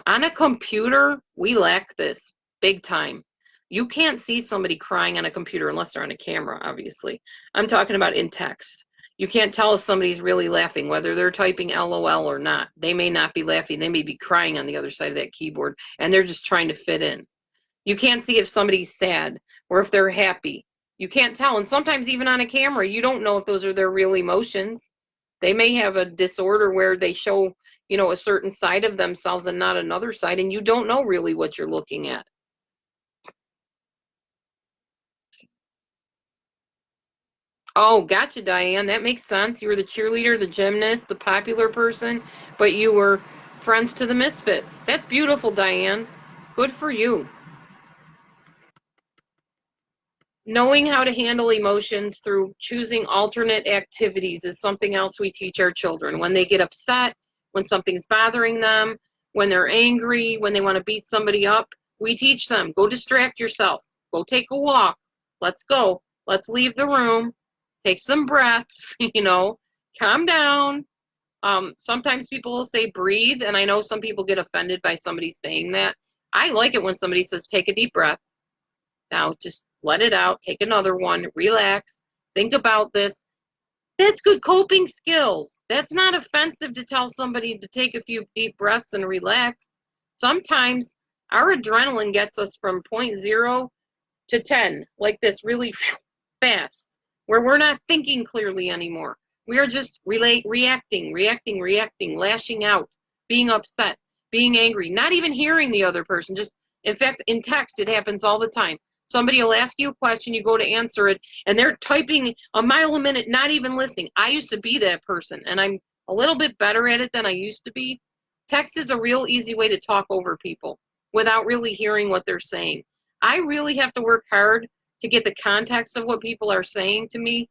On a computer, we lack this big time. You can't see somebody crying on a computer unless they're on a camera, obviously. I'm talking about in text. You can't tell if somebody's really laughing, whether they're typing LOL or not. They may not be laughing. They may be crying on the other side of that keyboard, and they're just trying to fit in. You can't see if somebody's sad or if they're happy. You can't tell. And sometimes even on a camera, you don't know if those are their real emotions. They may have a disorder where they show, a certain side of themselves and not another side, and you don't know really what you're looking at. Oh, gotcha, Diane. That makes sense. You were the cheerleader, the gymnast, the popular person, but you were friends to the misfits. That's beautiful, Diane. Good for you. Knowing how to handle emotions through choosing alternate activities is something else we teach our children. When they get upset, when something's bothering them, when they're angry, when they want to beat somebody up, we teach them, go distract yourself. Go take a walk. Let's go. Let's leave the room. Take some breaths, calm down. Sometimes people will say breathe, and I know some people get offended by somebody saying that. I like it when somebody says take a deep breath. Now just let it out, take another one, relax, think about this. That's good coping skills. That's not offensive to tell somebody to take a few deep breaths and relax. Sometimes Our adrenaline gets us from 0 to 10, like this, really fast, where we're not thinking clearly anymore. We are just reacting, lashing out, being upset, being angry, not even hearing the other person. Just, in fact, in text, it happens all the time. Somebody will ask you a question, you go to answer it, and they're typing a mile a minute, not even listening. I used to be that person, and I'm a little bit better at it than I used to be. Text is a real easy way to talk over people without really hearing what they're saying. I really have to work hard to get the context of what people are saying to me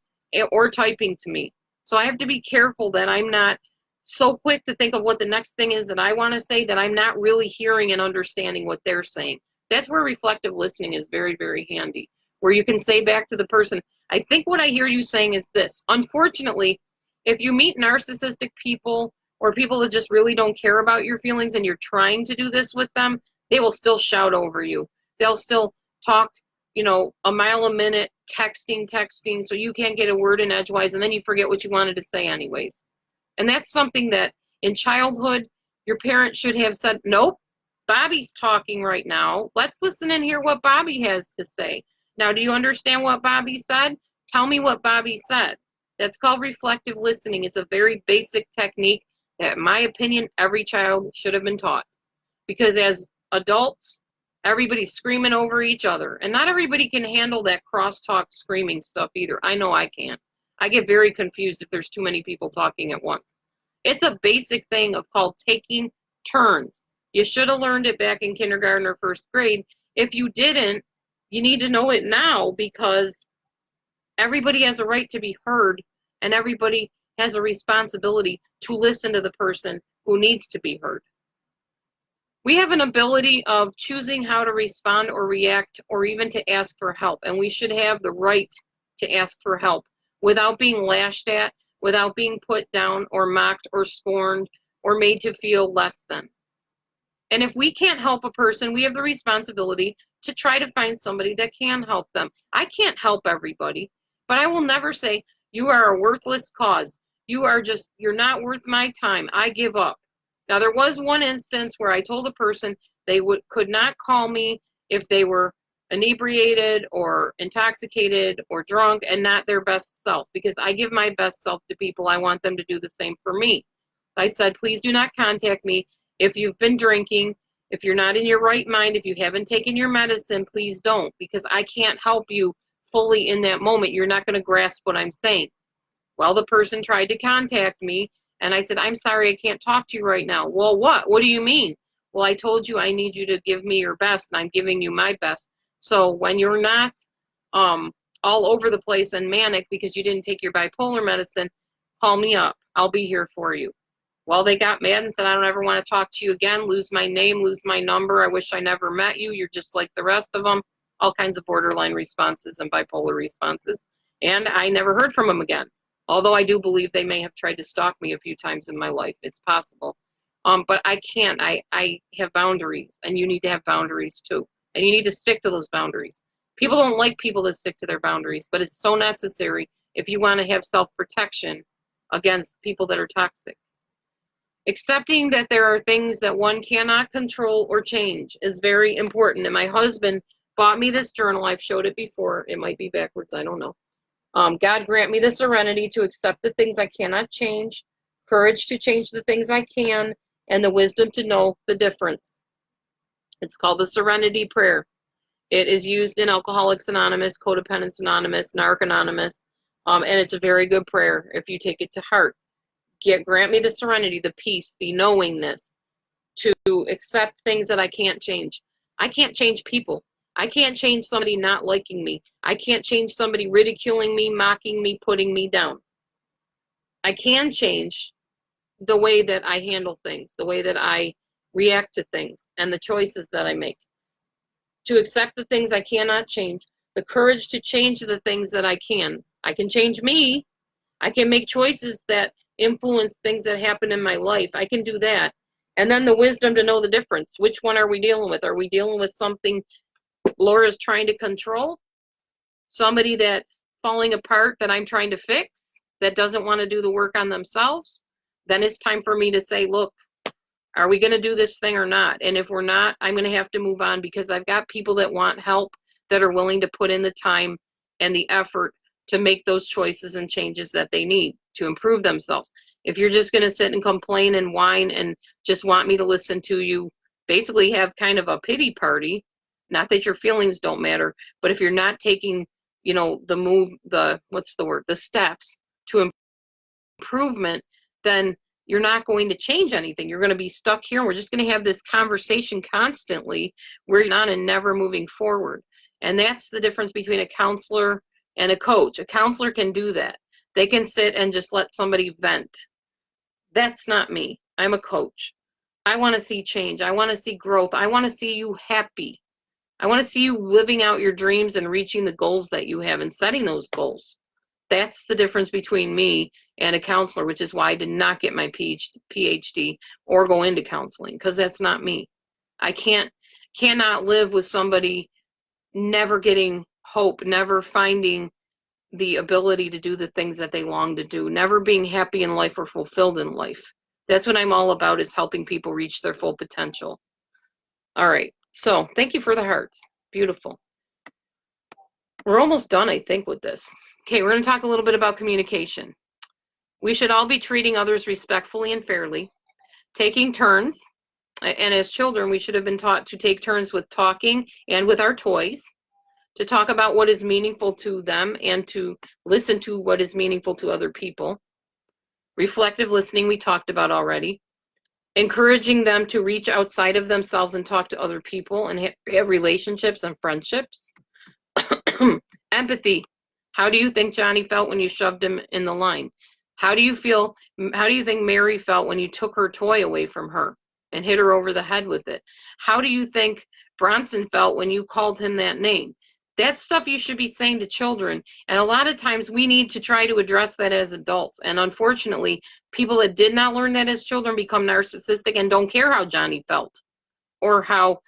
or typing to me. So I have to be careful that I'm not so quick to think of what the next thing is that I want to say that I'm not really hearing and understanding what they're saying. That's where reflective listening is very, very handy, where you can say back to the person, I think what I hear you saying is this. Unfortunately, if you meet narcissistic people or people that just really don't care about your feelings and you're trying to do this with them, they will still shout over you. They'll still talk, a mile a minute, texting, so you can't get a word in edgewise, and then you forget what you wanted to say anyways. And that's something that in childhood, your parents should have said, nope, Bobby's talking right now. Let's listen and hear what Bobby has to say. Now, do you understand what Bobby said? Tell me what Bobby said. That's called reflective listening. It's a very basic technique that, in my opinion, every child should have been taught. Because as adults, everybody's screaming over each other. And not everybody can handle that crosstalk screaming stuff either. I know I can't. I get very confused if there's too many people talking at once. It's a basic thing called taking turns. You should have learned it back in kindergarten or first grade. If you didn't, you need to know it now, because everybody has a right to be heard and everybody has a responsibility to listen to the person who needs to be heard. We have an ability of choosing how to respond or react or even to ask for help, and we should have the right to ask for help without being lashed at, without being put down or mocked or scorned or made to feel less than. And if we can't help a person, we have the responsibility to try to find somebody that can help them. I can't help everybody, but I will never say, you are a worthless cause. You're not worth my time. I give up. Now, there was one instance where I told a person they could not call me if they were inebriated or intoxicated or drunk and not their best self, because I give my best self to people. I want them to do the same for me. I said, please do not contact me if you've been drinking, if you're not in your right mind, if you haven't taken your medicine, please don't, because I can't help you fully in that moment. You're not going to grasp what I'm saying. Well, the person tried to contact me, and I said, I'm sorry, I can't talk to you right now. Well, what? What do you mean? Well, I told you I need you to give me your best, and I'm giving you my best. So when you're not all over the place and manic because you didn't take your bipolar medicine, call me up. I'll be here for you. Well, they got mad and said, I don't ever want to talk to you again, lose my name, lose my number. I wish I never met you. You're just like the rest of them. All kinds of borderline responses and bipolar responses. And I never heard from them again. Although I do believe they may have tried to stalk me a few times in my life. It's possible. But I can't. I have boundaries, and you need to have boundaries too. And you need to stick to those boundaries. People don't like people that stick to their boundaries, but it's so necessary if you want to have self-protection against people that are toxic. Accepting that there are things that one cannot control or change is very important. And my husband bought me this journal. I've showed it before. It might be backwards. I don't know. God grant me the serenity to accept the things I cannot change, courage to change the things I can, and the wisdom to know the difference. It's called the Serenity Prayer. It is used in Alcoholics Anonymous, Codependents Anonymous, Narc Anonymous, and it's a very good prayer if you take it to heart. Grant me the serenity, the peace, the knowingness to accept things that I can't change. I can't change people. I can't change somebody not liking me. I can't change somebody ridiculing me, mocking me, putting me down. I can change the way that I handle things, the way that I react to things, and the choices that I make. To accept the things I cannot change, the courage to change the things that I can. I can change me. I can make choices that influence things that happen in my life. I can do that. And then the wisdom to know the difference. Which one are we dealing with? Are we dealing with something Laura's trying to control? Somebody that's falling apart that I'm trying to fix, that doesn't want to do the work on themselves? Then it's time for me to say, look, Are we going to do this thing or not? And if we're not, I'm going to have to move on, because I've got people that want help, that are willing to put in the time and the effort to make those choices and changes that they need to improve themselves. If you're just going to sit and complain and whine and just want me to listen to you, basically have kind of a pity party, not that your feelings don't matter, but if you're not taking, the steps to improvement, then you're not going to change anything. You're going to be stuck here, and we're just going to have this conversation constantly. We're not and never moving forward. And that's the difference between a counselor and a coach. A counselor can do that. They can sit and just let somebody vent. That's not me. I'm a coach. I want to see change. I want to see growth. I want to see you happy. I want to see you living out your dreams and reaching the goals that you have and setting those goals. That's the difference between me and a counselor, which is why I did not get my PhD or go into counseling, because that's not me. I cannot live with somebody never getting hope, never finding the ability to do the things that they long to do, never being happy in life or fulfilled in life. That's what I'm all about, is helping people reach their full potential. All right. So thank you for the hearts. Beautiful. We're almost done, I think, with this. Okay, we're going to talk a little bit about communication. We should all be treating others respectfully and fairly, taking turns. And as children, we should have been taught to take turns with talking and with our toys, to talk about what is meaningful to them and to listen to what is meaningful to other people. Reflective listening, we talked about already. Encouraging them to reach outside of themselves and talk to other people and have relationships and friendships. Empathy. How do you think Johnny felt when you shoved him in the line? How do you think Mary felt when you took her toy away from her and hit her over the head with it? How do you think Bronson felt when you called him that name? That's stuff you should be saying to children. And a lot of times we need to try to address that as adults. And unfortunately, people that did not learn that as children become narcissistic and don't care how Johnny felt, or how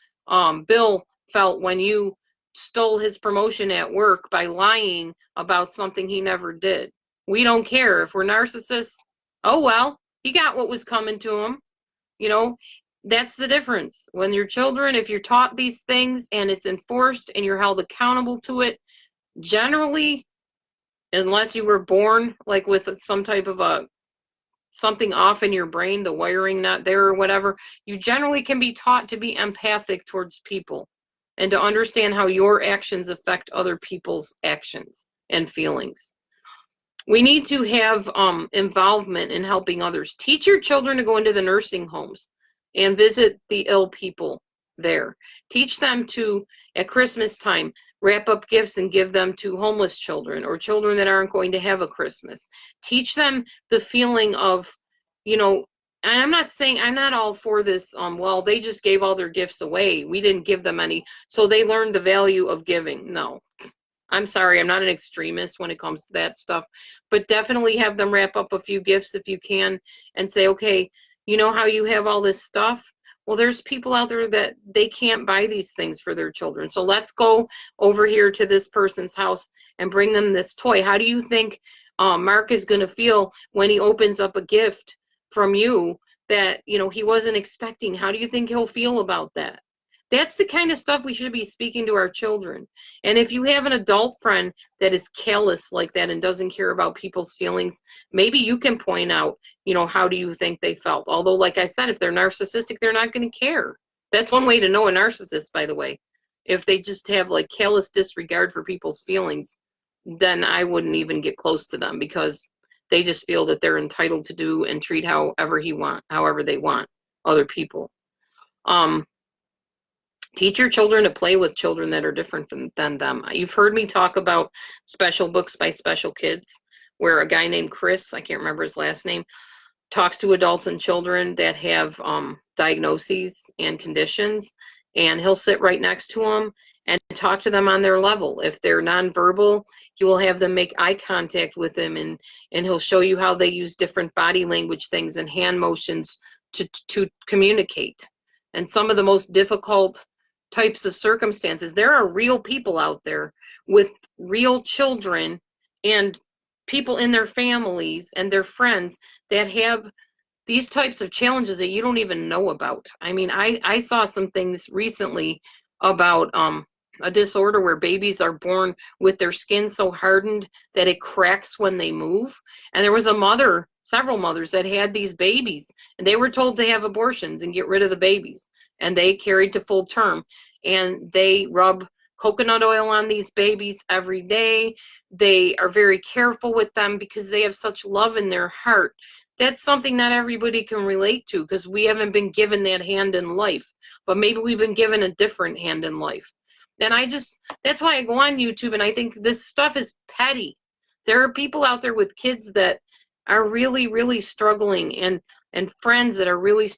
Bill felt when you stole his promotion at work by lying about something he never did. We don't care. If we're narcissists, oh well, he got what was coming to him. That's the difference. When you're children, if you're taught these things and it's enforced and you're held accountable to it, generally, unless you were born like with some type of something off in your brain, the wiring not there or whatever, you generally can be taught to be empathic towards people and to understand how your actions affect other people's actions and feelings. We need to have involvement in helping others. Teach your children to go into the nursing homes and visit the ill people there. Teach them to, at Christmas time, wrap up gifts and give them to homeless children or children that aren't going to have a Christmas. Teach them the feeling of, and I'm not all for this, well, they just gave all their gifts away. We didn't give them any, so they learned the value of giving. No. I'm sorry, I'm not an extremist when it comes to that stuff, but definitely have them wrap up a few gifts if you can and say, okay, you know how you have all this stuff? Well, there's people out there that they can't buy these things for their children. So let's go over here to this person's house and bring them this toy. How do you think Mark is going to feel when he opens up a gift from you that, he wasn't expecting? How do you think he'll feel about that? That's the kind of stuff we should be speaking to our children. And if you have an adult friend that is callous like that and doesn't care about people's feelings, maybe you can point out, how do you think they felt? Although, like I said, if they're narcissistic, they're not going to care. That's one way to know a narcissist, by the way. If they just have like callous disregard for people's feelings, then I wouldn't even get close to them, because they just feel that they're entitled to do and treat however they want other people. Teach your children to play with children that are different than them. You've heard me talk about Special Books by Special Kids, where a guy named Chris, I can't remember his last name, talks to adults and children that have diagnoses and conditions, and he'll sit right next to them and talk to them on their level. If they're nonverbal, he will have them make eye contact with him, and he'll show you how they use different body language things and hand motions to communicate. And some of the most difficult types of circumstances, there are real people out there with real children and people in their families and their friends that have these types of challenges that you don't even know about. I mean, I saw some things recently about a disorder where babies are born with their skin so hardened that it cracks when they move. And there was a mother, several mothers that had these babies, and they were told to have abortions and get rid of the babies. And they carried to full term. And they rub coconut oil on these babies every day. They are very careful with them because they have such love in their heart. That's something not everybody can relate to because we haven't been given that hand in life. But maybe we've been given a different hand in life. And that's why I go on YouTube and I think this stuff is petty. There are people out there with kids that are really, really struggling and friends that are really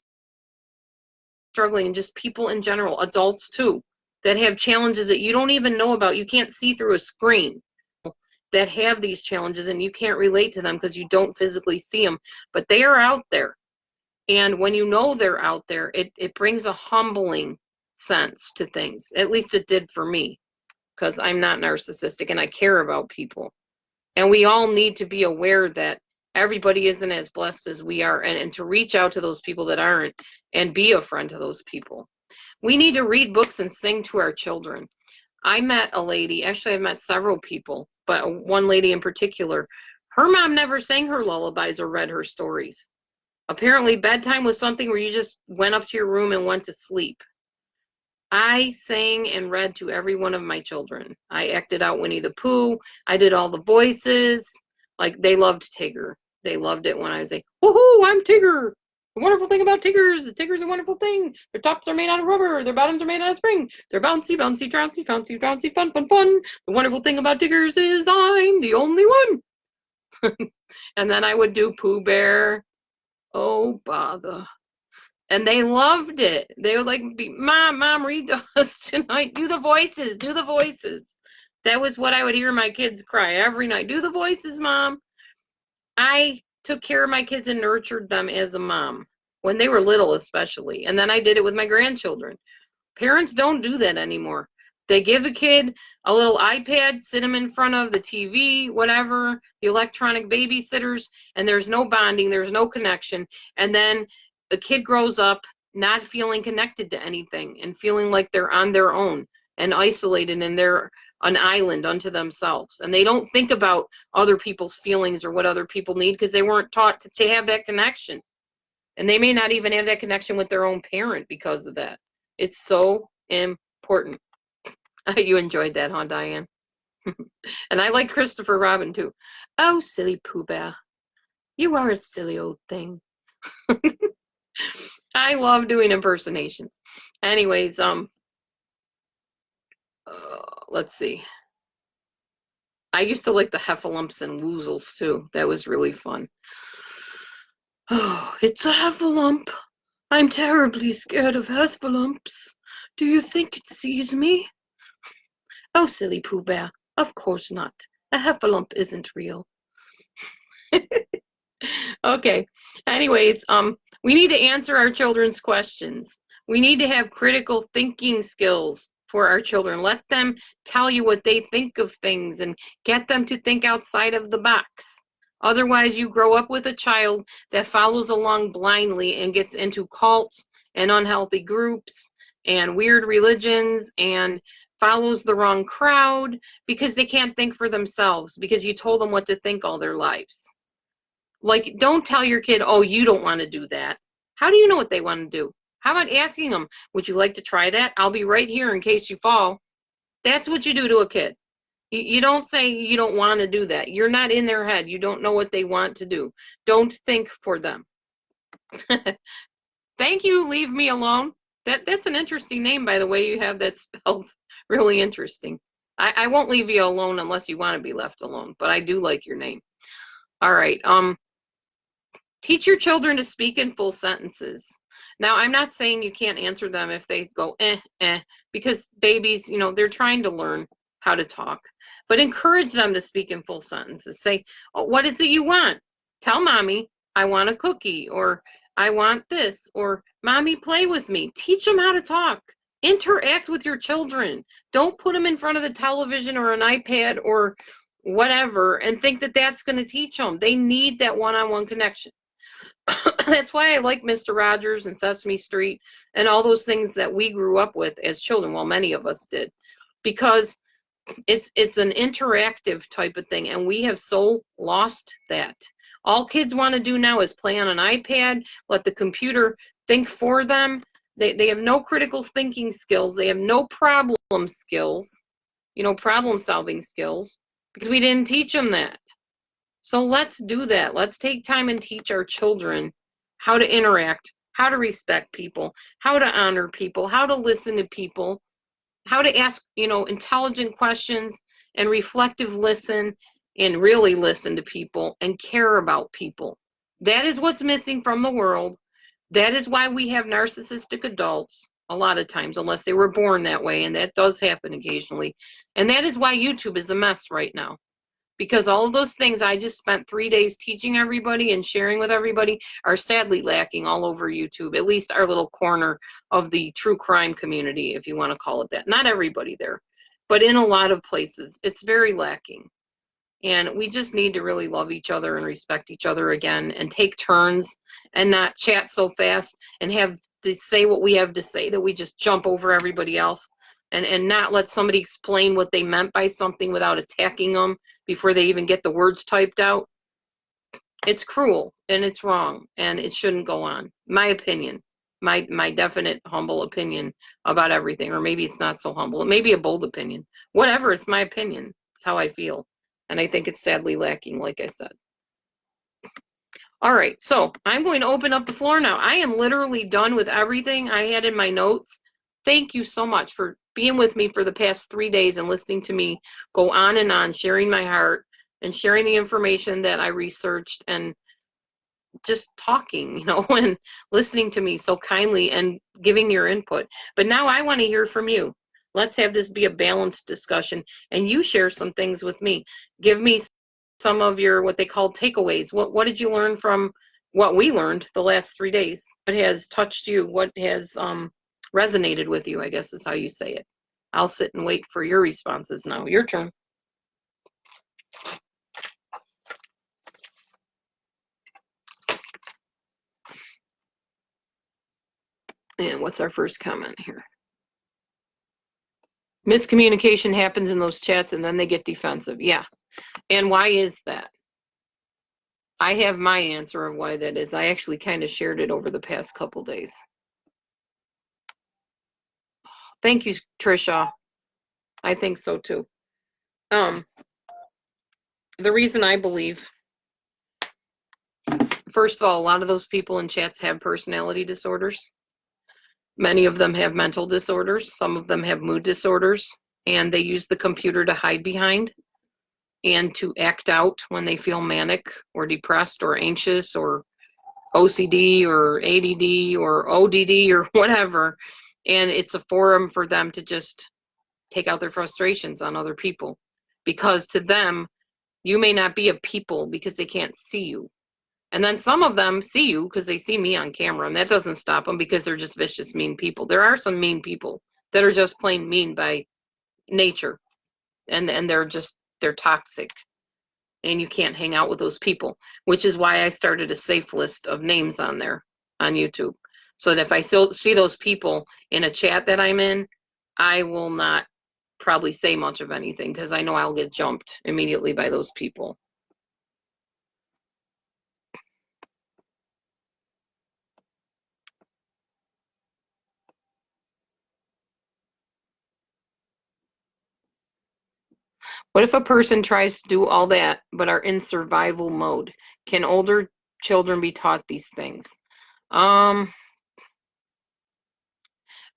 struggling, and just people in general, adults too, that have challenges that you don't even know about. You can't see through a screen, that have these challenges, and you can't relate to them because you don't physically see them, but they are out there. And when you know they're out there, it brings a humbling sense to things. At least it did for me, because I'm not narcissistic and I care about people. And we all need to be aware that everybody isn't as blessed as we are, and to reach out to those people that aren't and be a friend to those people. We need to read books and sing to our children. I met a lady, actually I've met several people, but one lady in particular, her mom never sang her lullabies or read her stories. Apparently bedtime was something where you just went up to your room and went to sleep. I sang and read to every one of my children. I acted out Winnie the Pooh. I did all the voices. Like, they loved Tigger. They loved it when I was like, woohoo, I'm Tigger. The wonderful thing about Tiggers, the Tigger's a wonderful thing. Their tops are made out of rubber. Their bottoms are made out of spring. They're bouncy, bouncy, trouncy, bouncy, bouncy, fun, fun, fun. The wonderful thing about Tiggers is I'm the only one. And then I would do Pooh Bear. Oh, bother. And they loved it. They would like, Mom, read to us tonight. Do the voices. Do the voices. That was what I would hear my kids cry every night. Do the voices, Mom. I took care of my kids and nurtured them as a mom when they were little, especially. And then I did it with my grandchildren. Parents don't do that anymore. They give a kid a little iPad, sit them in front of the TV, whatever, the electronic babysitters, and there's no bonding, there's no connection. And then a kid grows up not feeling connected to anything and feeling like they're on their own and isolated, and they're an island unto themselves. And they don't think about other people's feelings or what other people need because they weren't taught to have that connection. And they may not even have that connection with their own parent because of that. It's so important. You enjoyed that, huh, Diane? And I like Christopher Robin too. Oh, silly Pooh Bear. You are a silly old thing. I love doing impersonations. Anyways, let's see. I used to like the heffalumps and woozles too. That was really fun. Oh, it's a heffalump. I'm terribly scared of heffalumps. Do you think it sees me? Oh, silly Pooh Bear. Of course not. A heffalump isn't real. Okay. Anyways, we need to answer our children's questions. We need to have critical thinking skills for our children. Let them tell you what they think of things and get them to think outside of the box. Otherwise, you grow up with a child that follows along blindly and gets into cults and unhealthy groups and weird religions and follows the wrong crowd because they can't think for themselves because you told them what to think all their lives. Like, don't tell your kid, oh, you don't want to do that. How do you know what they want to do? How about asking them, would you like to try that? I'll be right here in case you fall. That's what you do to a kid. You don't say you don't want to do that. You're not in their head. You don't know what they want to do. Don't think for them. Thank you, Leave Me Alone. That's an interesting name, by the way. You have that spelled really interesting. I won't leave you alone unless you want to be left alone, but I do like your name. All right. Teach your children to speak in full sentences. Now, I'm not saying you can't answer them if they go, because babies, you know, they're trying to learn how to talk. But encourage them to speak in full sentences. Say, oh, what is it you want? Tell mommy, I want a cookie, or I want this, or mommy, play with me. Teach them how to talk. Interact with your children. Don't put them in front of the television or an iPad or whatever and think that that's going to teach them. They need that one-on-one connection. That's why I like Mr. Rogers and Sesame Street and all those things that we grew up with as children. Well, many of us did, because it's an interactive type of thing, and we have so lost that. All kids want to do now is play on an iPad, let the computer think for them. They have no critical thinking skills. They have no problem skills, problem solving skills, because we didn't teach them that. So let's do that. Let's take time and teach our children how to interact, how to respect people, how to honor people, how to listen to people, how to ask, intelligent questions and reflective listen and really listen to people and care about people. That is what's missing from the world. That is why we have narcissistic adults a lot of times, unless they were born that way, and that does happen occasionally. And that is why YouTube is a mess right now. Because all of those things I just spent 3 days teaching everybody and sharing with everybody are sadly lacking all over YouTube, at least our little corner of the true crime community, if you want to call it that. Not everybody there, but in a lot of places, it's very lacking. And we just need to really love each other and respect each other again, and take turns and not chat so fast and have to say what we have to say, that we just jump over everybody else, and not let somebody explain what they meant by something without attacking them before they even get the words typed out. It's cruel and it's wrong and it shouldn't go on. My opinion, my definite humble opinion about everything, or maybe it's not so humble. It may be a bold opinion. Whatever, it's my opinion. It's how I feel. And I think it's sadly lacking, like I said. All right, so I'm going to open up the floor now. I am literally done with everything I had in my notes. Thank you so much for being with me for the past 3 days and listening to me go on and on, sharing my heart and sharing the information that I researched, and just talking, and listening to me so kindly and giving your input. But now I want to hear from you. Let's have this be a balanced discussion, and you share some things with me. Give me some of your, what they call takeaways. What did you learn from what we learned the last 3 days? What has touched you? What has resonated with you, I guess is how you say it. I'll sit and wait for your responses now. Your turn. And what's our first comment here? Miscommunication happens in those chats and then they get defensive. Yeah. And why is that? I have my answer of why that is. I actually kind of shared it over the past couple days. Thank you, Trisha. I think so too. The reason I believe, first of all, a lot of those people in chats have personality disorders. Many of them have mental disorders. Some of them have mood disorders, and they use the computer to hide behind and to act out when they feel manic or depressed or anxious or OCD or ADD or ODD or whatever. And it's a forum for them to just take out their frustrations on other people, because to them, you may not be a people because they can't see you. And then some of them see you because they see me on camera, and that doesn't stop them because they're just vicious, mean people. There are some mean people that are just plain mean by nature, and they're toxic, and you can't hang out with those people, which is why I started a safe list of names on there on YouTube, so that if I still see those people in a chat that I'm in, I will not probably say much of anything, because I know I'll get jumped immediately by those people. What if a person tries to do all that but are in survival mode? Can older children be taught these things? I'm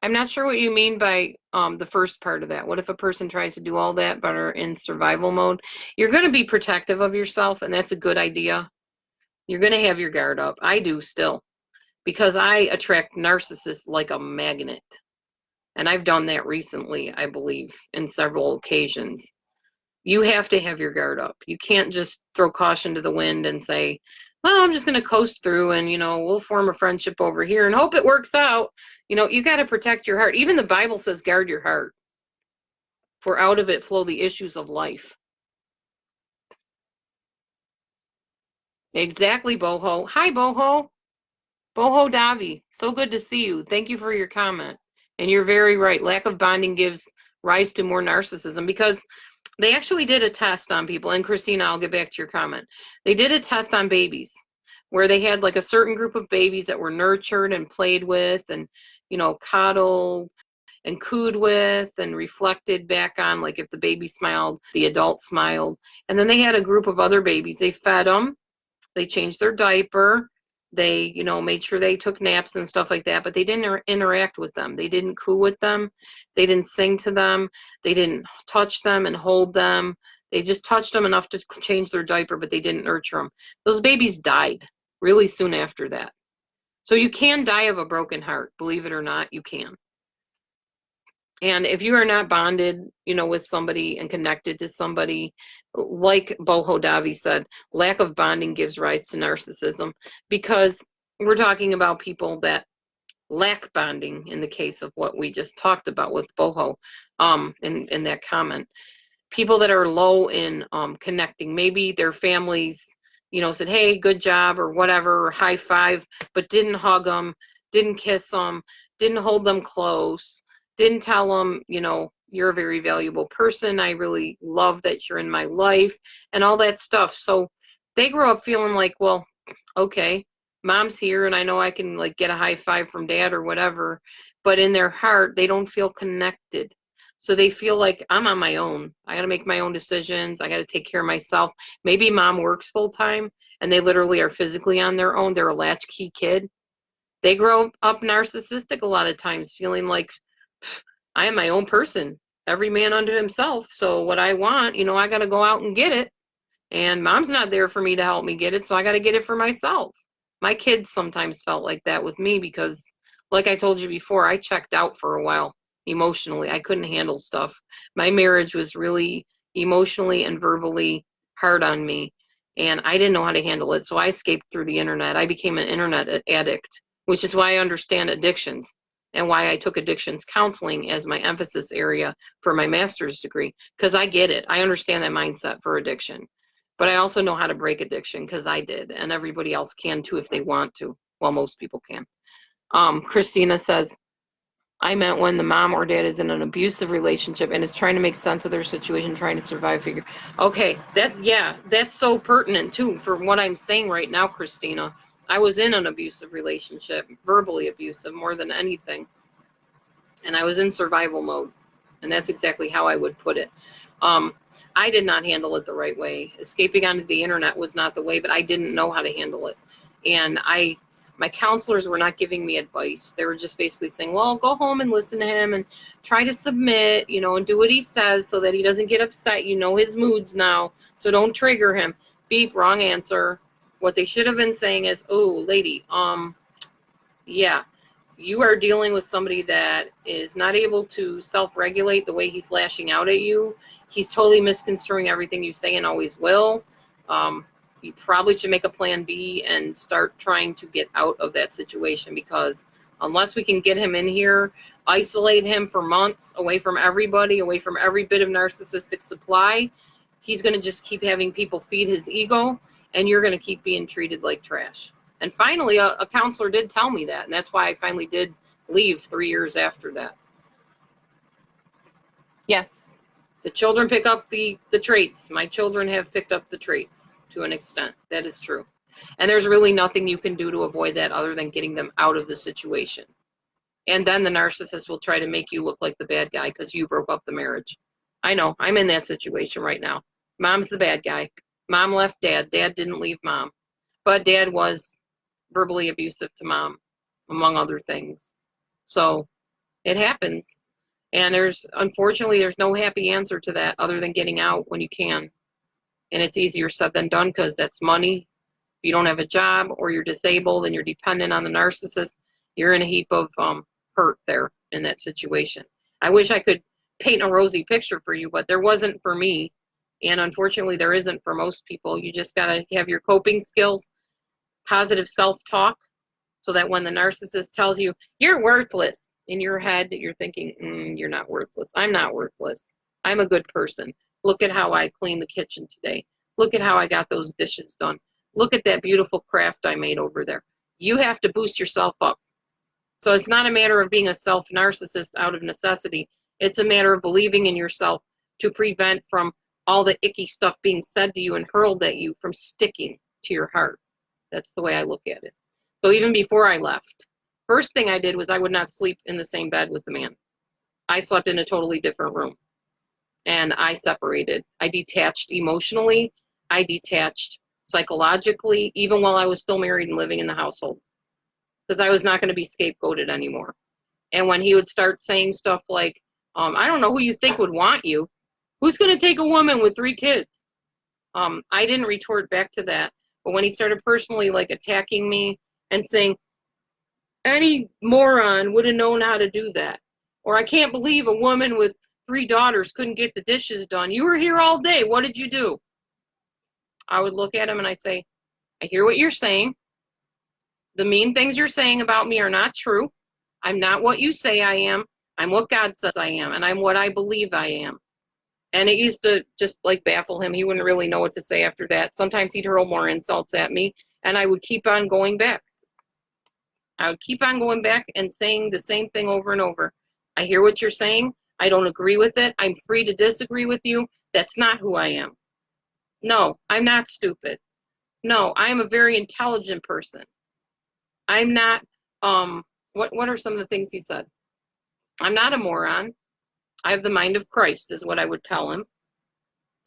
not sure what you mean by the first part of that. What if a person tries to do all that but are in survival mode? You're going to be protective of yourself, and that's a good idea. You're going to have your guard up. I do still, because I attract narcissists like a magnet. And I've done that recently, I believe, in several occasions. You have to have your guard up. You can't just throw caution to the wind and say, well, I'm just going to coast through and, we'll form a friendship over here and hope it works out. You got to protect your heart. Even the Bible says, guard your heart, for out of it flow the issues of life. Exactly, Boho. Hi, Boho. Boho Davi, so good to see you. Thank you for your comment. And you're very right. Lack of bonding gives rise to more narcissism because they actually did a test on people. And Christina, I'll get back to your comment. They did a test on babies where they had like a certain group of babies that were nurtured and played with and, coddled and cooed with and reflected back on, like if the baby smiled, the adult smiled. And then they had a group of other babies. They fed them, they changed their diaper, they, made sure they took naps and stuff like that, but they didn't interact with them. They didn't coo with them. They didn't sing to them. They didn't touch them and hold them. They just touched them enough to change their diaper, but they didn't nurture them. Those babies died really soon after that. So you can die of a broken heart, believe it or not, you can. And if you are not bonded, with somebody and connected to somebody, like Boho Davi said, lack of bonding gives rise to narcissism, because we're talking about people that lack bonding in the case of what we just talked about with Boho in that comment. People that are low in connecting, maybe their families, said, hey, good job or whatever, or high five, but didn't hug them, didn't kiss them, didn't hold them close, didn't tell them, you're a very valuable person. I really love that you're in my life and all that stuff. So they grow up feeling like, well, okay, mom's here and I know I can like get a high five from dad or whatever. But in their heart, they don't feel connected. So they feel like I'm on my own. I got to make my own decisions. I got to take care of myself. Maybe mom works full time and they literally are physically on their own. They're a latchkey kid. They grow up narcissistic a lot of times, feeling like I am my own person, every man unto himself. So what I want, I got to go out and get it. And mom's not there for me to help me get it. So I got to get it for myself. My kids sometimes felt like that with me because, like I told you before, I checked out for a while emotionally. I couldn't handle stuff. My marriage was really emotionally and verbally hard on me. And I didn't know how to handle it. So I escaped through the internet. I became an internet addict, which is why I understand addictions and why I took addictions counseling as my emphasis area for my master's degree, because I get it. I understand that mindset for addiction. But I also know how to break addiction because I did, and everybody else can too if they want to. Well, most people can. Christina says, I meant when the mom or dad is in an abusive relationship and is trying to make sense of their situation, trying to survive, figure. Okay, that's so pertinent too for what I'm saying right now, Christina. I was in an abusive relationship, verbally abusive more than anything. And I was in survival mode. And that's exactly how I would put it. I did not handle it the right way. Escaping onto the internet was not the way, but I didn't know how to handle it. And my counselors were not giving me advice. They were just basically saying, well, go home and listen to him and try to submit, and do what he says so that he doesn't get upset. You know his moods now, so don't trigger him. Beep, wrong answer. What they should have been saying is, oh, lady, yeah, you are dealing with somebody that is not able to self-regulate the way he's lashing out at you. He's totally misconstruing everything you say and always will. You probably should make a plan B and start trying to get out of that situation, because unless we can get him in here, isolate him for months, away from everybody, away from every bit of narcissistic supply, he's going to just keep having people feed his ego, and you're going to keep being treated like trash. And finally, a counselor did tell me that, and that's why I finally did leave 3 years after that. Yes, the children pick up the traits. My children have picked up the traits to an extent. That is true. And there's really nothing you can do to avoid that other than getting them out of the situation. And then the narcissist will try to make you look like the bad guy because you broke up the marriage. I know, I'm in that situation right now. Mom's the bad guy. Mom left dad. Dad didn't leave mom. But dad was verbally abusive to mom, among other things. So it happens. And unfortunately, there's no happy answer to that other than getting out when you can. And it's easier said than done because that's money. If you don't have a job or you're disabled and you're dependent on the narcissist, you're in a heap of hurt there in that situation. I wish I could paint a rosy picture for you, but there wasn't for me. And unfortunately, there isn't for most people. You just got to have your coping skills, positive self-talk, so that when the narcissist tells you, you're worthless, in your head, you're thinking, you're not worthless. I'm not worthless. I'm a good person. Look at how I cleaned the kitchen today. Look at how I got those dishes done. Look at that beautiful craft I made over there. You have to boost yourself up. So it's not a matter of being a self-narcissist out of necessity. It's a matter of believing in yourself to prevent from all the icky stuff being said to you and hurled at you from sticking to your heart. That's the way I look at it. So even before I left, first thing I did was I would not sleep in the same bed with the man. I slept in a totally different room. And I separated. I detached emotionally. I detached psychologically, even while I was still married and living in the household. Because I was not going to be scapegoated anymore. And when he would start saying stuff like, I don't know who you think would want you. Who's going to take a woman with 3 kids? I didn't retort back to that. But when he started personally like attacking me and saying, any moron would have known how to do that. Or I can't believe a woman with 3 daughters couldn't get the dishes done. You were here all day. What did you do? I would look at him and I'd say, I hear what you're saying. The mean things you're saying about me are not true. I'm not what you say I am. I'm what God says I am. And I'm what I believe I am. And it used to just like baffle him. He wouldn't really know what to say after that. Sometimes he'd hurl more insults at me. And I would keep on going back. I would keep on going back and saying the same thing over and over. I hear what you're saying. I don't agree with it. I'm free to disagree with you. That's not who I am. No, I'm not stupid. No, I am a very intelligent person. I'm not, what are some of the things he said? I'm not a moron. I have the mind of Christ is what I would tell him.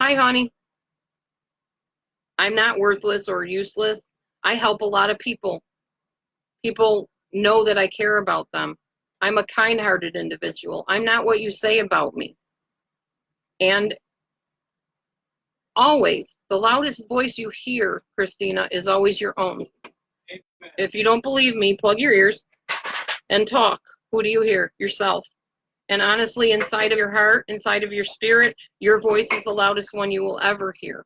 Hi, honey. I'm not worthless or useless. I help a lot of people. People know that I care about them. I'm a kind-hearted individual. I'm not what you say about me. And always, the loudest voice you hear, Christina, is always your own. Amen. If you don't believe me, plug your ears and talk. Who do you hear? Yourself. And honestly, inside of your heart, inside of your spirit, your voice is the loudest one you will ever hear.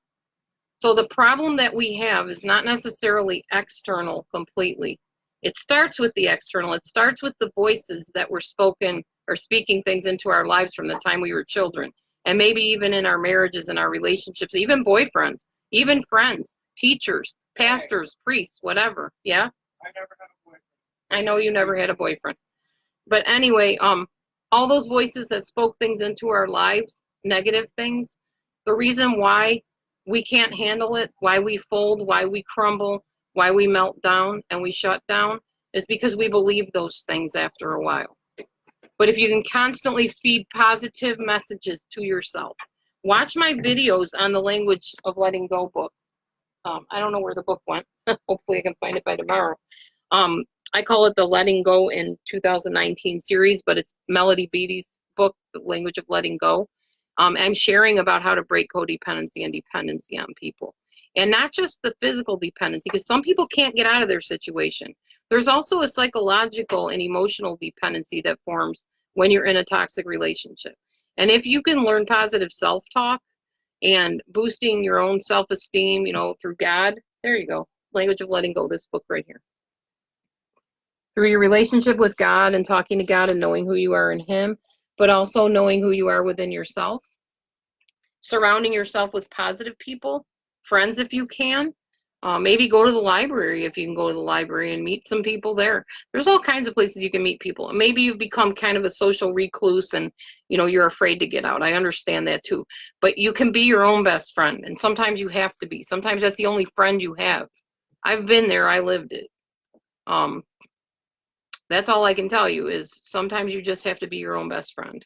So the problem that we have is not necessarily external completely. It starts with the external. It starts with the voices that were spoken or speaking things into our lives from the time we were children. And maybe even in our marriages and our relationships, even boyfriends, even friends, teachers, pastors, priests, whatever. Yeah? I never had a boyfriend. I know you never had a boyfriend. But anyway, all those voices that spoke things into our lives, negative things, the reason why we can't handle it, why we fold, why we crumble, why we melt down and we shut down is because we believe those things after a while. But if you can constantly feed positive messages to yourself, watch my videos on the Language of Letting Go book. I don't know where the book went. Hopefully I can find it by tomorrow. I call it the Letting Go in 2019 series, but it's Melody Beattie's book, The Language of Letting Go. I'm sharing about how to break codependency and dependency on people. And not just the physical dependency, because some people can't get out of their situation. There's also a psychological and emotional dependency that forms when you're in a toxic relationship. And if you can learn positive self-talk and boosting your own self-esteem, you know, through God, there you go, Language of Letting Go, this book right here. Through your relationship with God and talking to God and knowing who you are in Him, but also knowing who you are within yourself. Surrounding yourself with positive people, friends if you can. Maybe go to the library if you can go to the library and meet some people there. There's all kinds of places you can meet people. Maybe you've become kind of a social recluse and, you know, you're afraid to get out. I understand that too. But you can be your own best friend. And sometimes you have to be. Sometimes that's the only friend you have. I've been there. I lived it. That's all I can tell you is sometimes you just have to be your own best friend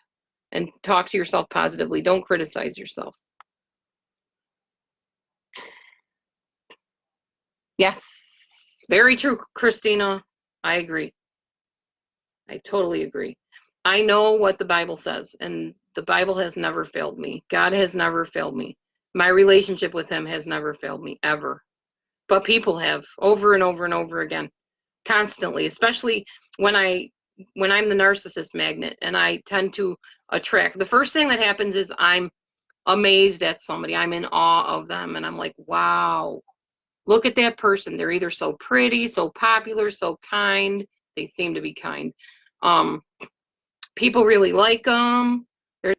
and talk to yourself positively. Don't criticize yourself. Yes, very true, Christina. I agree. I totally agree. I know what the Bible says, and the Bible has never failed me. God has never failed me. My relationship with Him has never failed me, ever. But people have, over and over and over again, constantly, especially when I'm the narcissist magnet, and I tend to attract. The first thing that happens is I'm amazed at somebody. I'm in awe of them, and I'm like, wow. Look at that person. They're either so pretty, so popular, so kind. They seem to be kind. People really like them.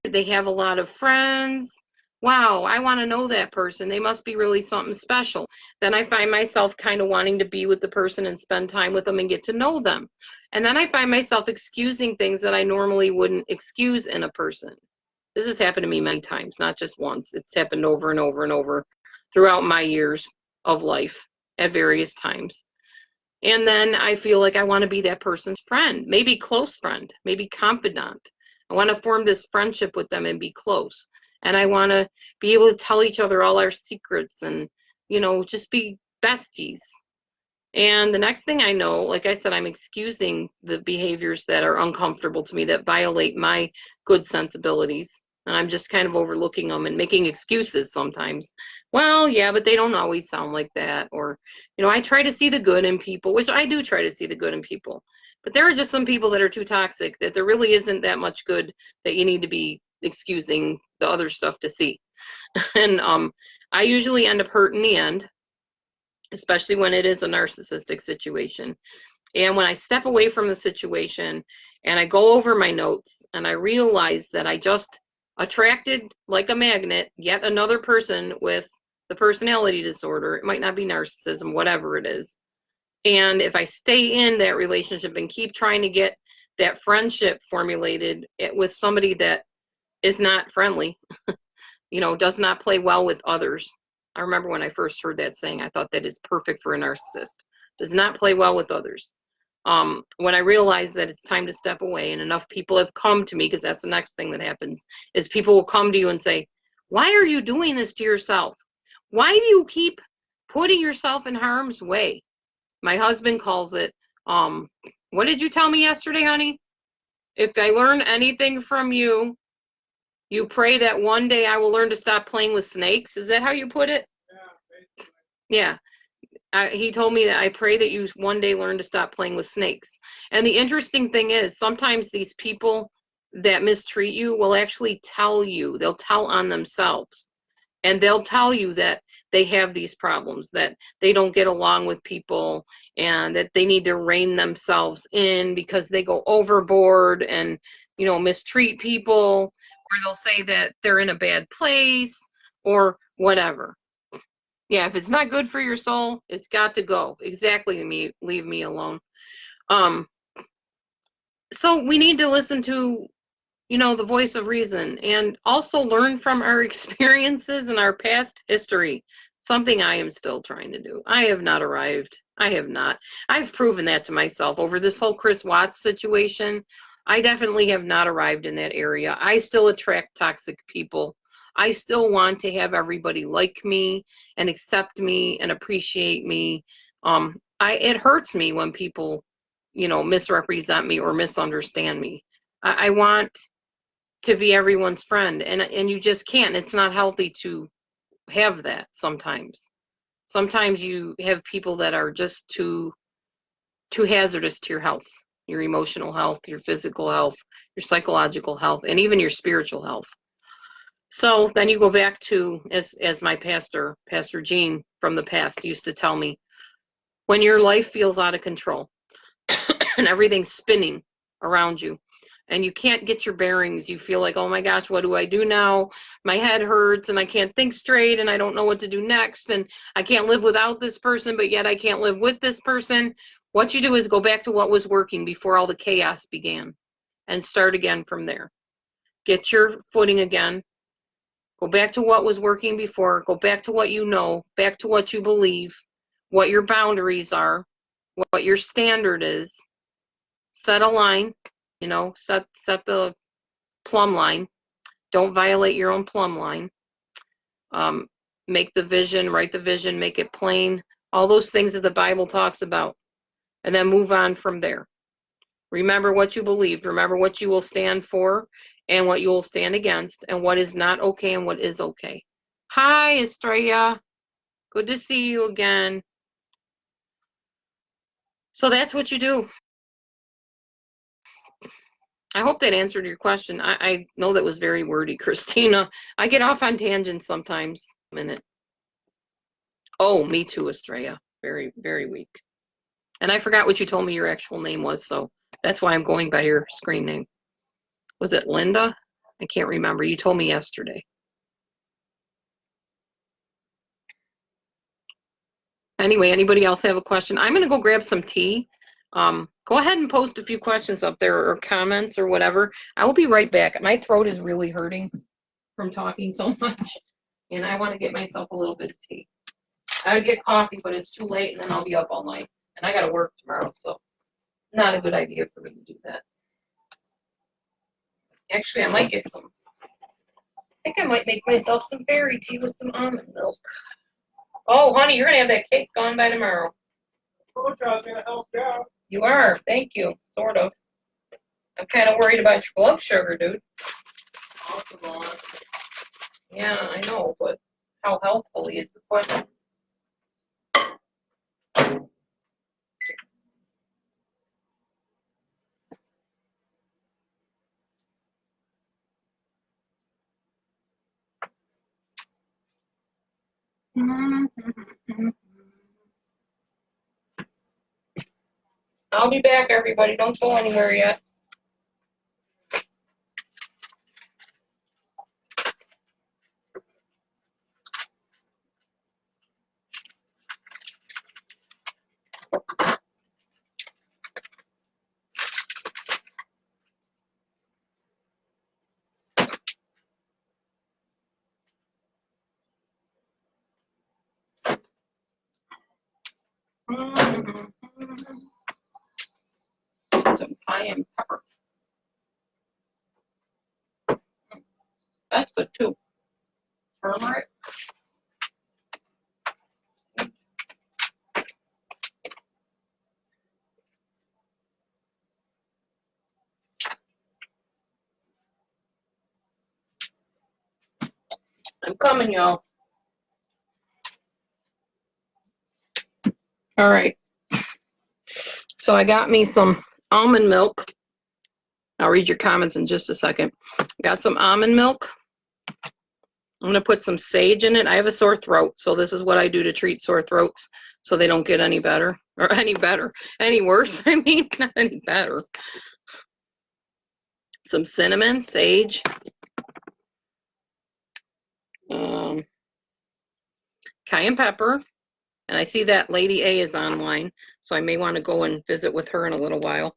They have a lot of friends. wow, I want to know that person. They must be really something special. Then I find myself kind of wanting to be with the person and spend time with them and get to know them. And then I find myself excusing things that I normally wouldn't excuse in a person. This has happened to me many times, not just once. It's happened over and over and over throughout my years of life at various times. And then I feel like I want to be that person's friend, maybe close friend, maybe confidant. I want to form this friendship with them and be close. And I want to be able to tell each other all our secrets and, just be besties. And the next thing I know, like I said, I'm excusing the behaviors that are uncomfortable to me, that violate my good sensibilities. And I'm just kind of overlooking them and making excuses sometimes. Well, yeah, but they don't always sound like that. Or, I try to see the good in people, which I do try to see the good in people. But there are just some people that are too toxic that there really isn't that much good that you need to be excusing the other stuff to see. And I usually end up hurt in the end, especially when it is a narcissistic situation. And when I step away from the situation and I go over my notes and I realize that I just attracted, like a magnet, yet another person with the personality disorder, it might not be narcissism, whatever it is. And if I stay in that relationship and keep trying to get that friendship formulated with somebody that is not friendly, does not play well with others. I remember when I first heard that saying, I thought that is perfect for a narcissist. Does not play well with others. When I realized that it's time to step away, and enough people have come to me, because that's the next thing that happens, is people will come to you and say, why are you doing this to yourself? Why do you keep putting yourself in harm's way? My husband calls it, what did you tell me yesterday, honey? If I learn anything from you, you pray that one day I will learn to stop playing with snakes. Is that how you put it? Yeah. He told me that I pray that you one day learn to stop playing with snakes. And the interesting thing is, sometimes these people that mistreat you will actually tell you, they'll tell on themselves. And they'll tell you that they have these problems, that they don't get along with people, and that they need to rein themselves in because they go overboard and, mistreat people, or they'll say that they're in a bad place or whatever. Yeah, if it's not good for your soul, it's got to go. Exactly, leave me alone. So we need to listen to, the voice of reason, and also learn from our experiences and our past history. Something I am still trying to do. I have not arrived. I have not. I've proven that to myself over this whole Chris Watts situation. I definitely have not arrived in that area. I still attract toxic people. I still want to have everybody like me and accept me and appreciate me. It hurts me when people, misrepresent me or misunderstand me. I want to be everyone's friend, and you just can't. It's not healthy to have that sometimes. Sometimes you have people that are just too hazardous to your health, your emotional health, your physical health, your psychological health, and even your spiritual health. So then you go back to, as my Pastor Gene from the past used to tell me, when your life feels out of control and everything's spinning around you and you can't get your bearings, you feel like, oh my gosh, what do I do now? My head hurts and I can't think straight and I don't know what to do next, and I can't live without this person, but yet I can't live with this person. What you do is go back to what was working before all the chaos began and start again from there. Get your footing again. Go back to what was working before. Go back to what you know, back to what you believe, what your boundaries are, what your standard is. Set a line, set the plumb line. Don't violate your own plumb line. Make the vision, write the vision, make it plain. All those things that the Bible talks about. And then move on from there. Remember what you believed. Remember what you will stand for and what you will stand against, and what is not okay and what is okay. Hi, Estrella. Good to see you again. So that's what you do. I hope that answered your question. I know that was very wordy, Christina. I get off on tangents sometimes. A minute. Oh, me too, Estrella. Very, very weak. And I forgot what you told me your actual name was, so that's why I'm going by your screen name. Was it Linda? I can't remember. You told me yesterday. Anyway, anybody else have a question? I'm going to go grab some tea. Go ahead and post a few questions up there or comments or whatever. I will be right back. My throat is really hurting from talking so much, and I want to get myself a little bit of tea. I would get coffee, but it's too late, and then I'll be up all night, and I got to work tomorrow, so not a good idea for me to do that. Actually, I might get some. I think I might make myself some fairy tea with some almond milk. Oh, honey, you're going to have that cake gone by tomorrow. I told you I was going to help you out. You are. Thank you. Sort of. I'm kind of worried about your blood sugar, dude. Yeah, I know, but how healthfully is the question? I'll be back, everybody. Don't go anywhere yet. Some cayenne pepper. That's good too. Turmeric. I'm coming, y'all. All right. So I got me some almond milk. I'll read your comments in just a second. Got some almond milk. I'm going to put some sage in it. I have a sore throat, so this is what I do to treat sore throats so they don't get any better. Or any worse. I mean, not any better. Some cinnamon, sage. Cayenne pepper. And I see that Lady A is online, so I may want to go and visit with her in a little while.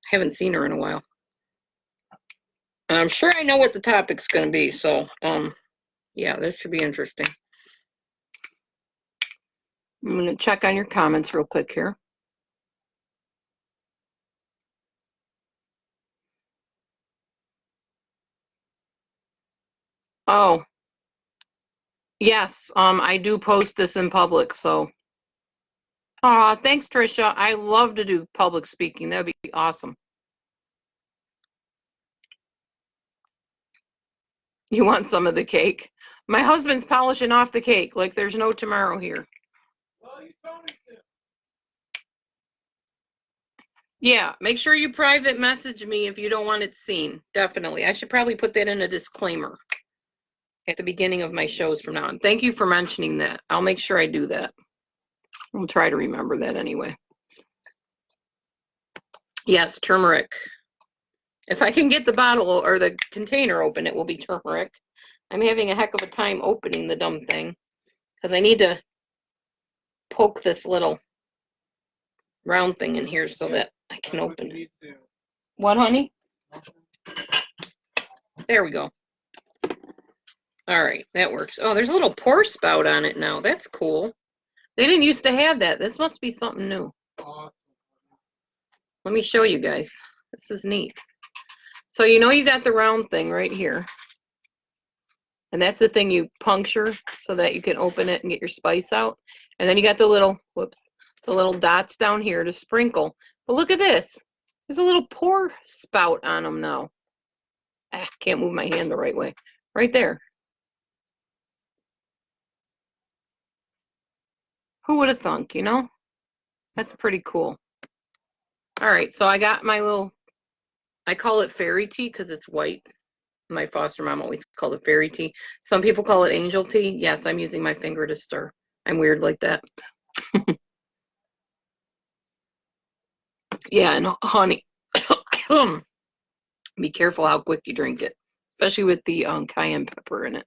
I haven't seen her in a while. And I'm sure I know what the topic's going to be, so yeah, this should be interesting. I'm going to check on your comments real quick here. Oh, yes, I do post this in public, so. Thanks, Trisha. I love to do public speaking. That'd be awesome. You want some of the cake? My husband's polishing off the cake like there's no tomorrow here. Well, you told me to. Yeah, make sure you private message me if you don't want it seen. Definitely. I should probably put that in a disclaimer at the beginning of my shows from now on. Thank you for mentioning that. I'll make sure I do that. I'll try to remember that anyway. Yes, turmeric. If I can get the bottle or the container open, it will be turmeric. I'm having a heck of a time opening the dumb thing because I need to poke this little round thing in here so that I can open it. What, honey? There we go. All right, that works. Oh, there's a little pour spout on it now. That's cool. They didn't used to have that. This must be something new. Let me show you guys. This is neat. So you know you got the round thing right here. And that's the thing you puncture so that you can open it and get your spice out. And then you got the little, whoops, the little dots down here to sprinkle. But look at this. There's a little pour spout on them now. Can't move my hand the right way. Right there. Who would have thunk, you know? That's pretty cool. All right, so I got my little, I call it fairy tea because it's white. My foster mom always called it fairy tea. Some people call it angel tea. Yes, I'm using my finger to stir. I'm weird like that. Yeah, and honey, be careful how quick you drink it, especially with the cayenne pepper in it.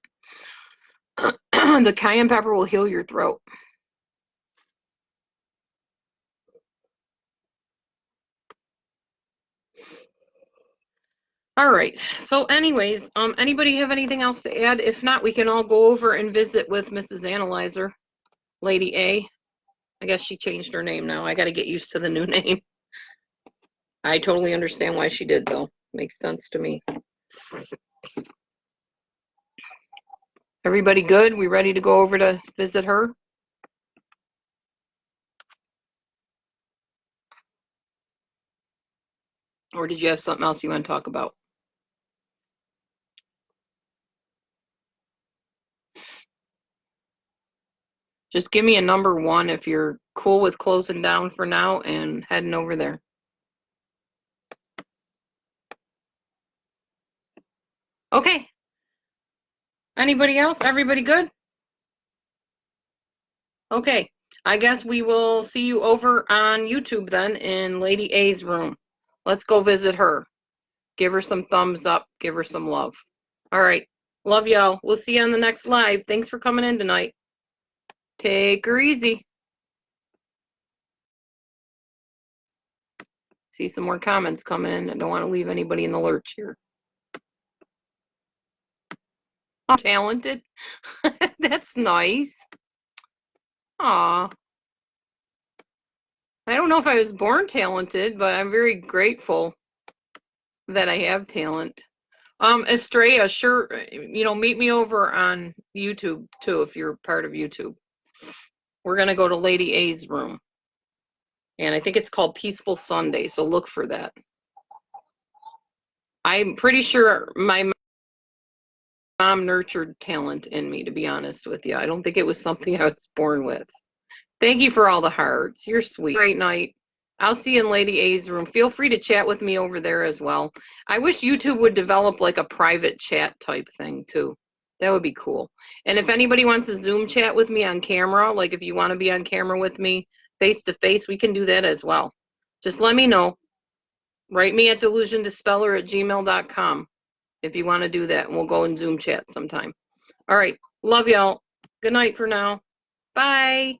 The cayenne pepper will heal your throat. All right. So anyways, anybody have anything else to add? If not, we can all go over and visit with Mrs. Analyzer, Lady A. I guess she changed her name now. I got to get used to the new name. I totally understand why she did, though. Makes sense to me. Everybody good? We ready to go over to visit her? Or did you have something else you want to talk about? Just give me a number 1 if you're cool with closing down for now and heading over there. Okay. Anybody else? Everybody good? Okay. I guess we will see you over on YouTube then in Lady A's room. Let's go visit her. Give her some thumbs up. Give her some love. All right. Love y'all. We'll see you on the next live. Thanks for coming in tonight. Take her easy. See some more comments coming in. I don't want to leave anybody in the lurch here. I'm talented. That's nice. Aw. I don't know if I was born talented, but I'm very grateful that I have talent. Estrella, sure, meet me over on YouTube too if you're part of YouTube. We're gonna go to Lady A's room. And I think it's called Peaceful Sunday, so look for that. I'm pretty sure my mom nurtured talent in me, to be honest with you. I don't think it was something I was born with. Thank you for all the hearts. You're sweet. Great night. I'll see you in Lady A's room. Feel free to chat with me over there as well. I wish YouTube would develop like a private chat type thing too. That would be cool. And if anybody wants to Zoom chat with me on camera, like if you want to be on camera with me face to face, we can do that as well. Just let me know. Write me at delusiondispeller@gmail.com if you want to do that, and we'll go and Zoom chat sometime. All right. Love y'all. Good night for now. Bye.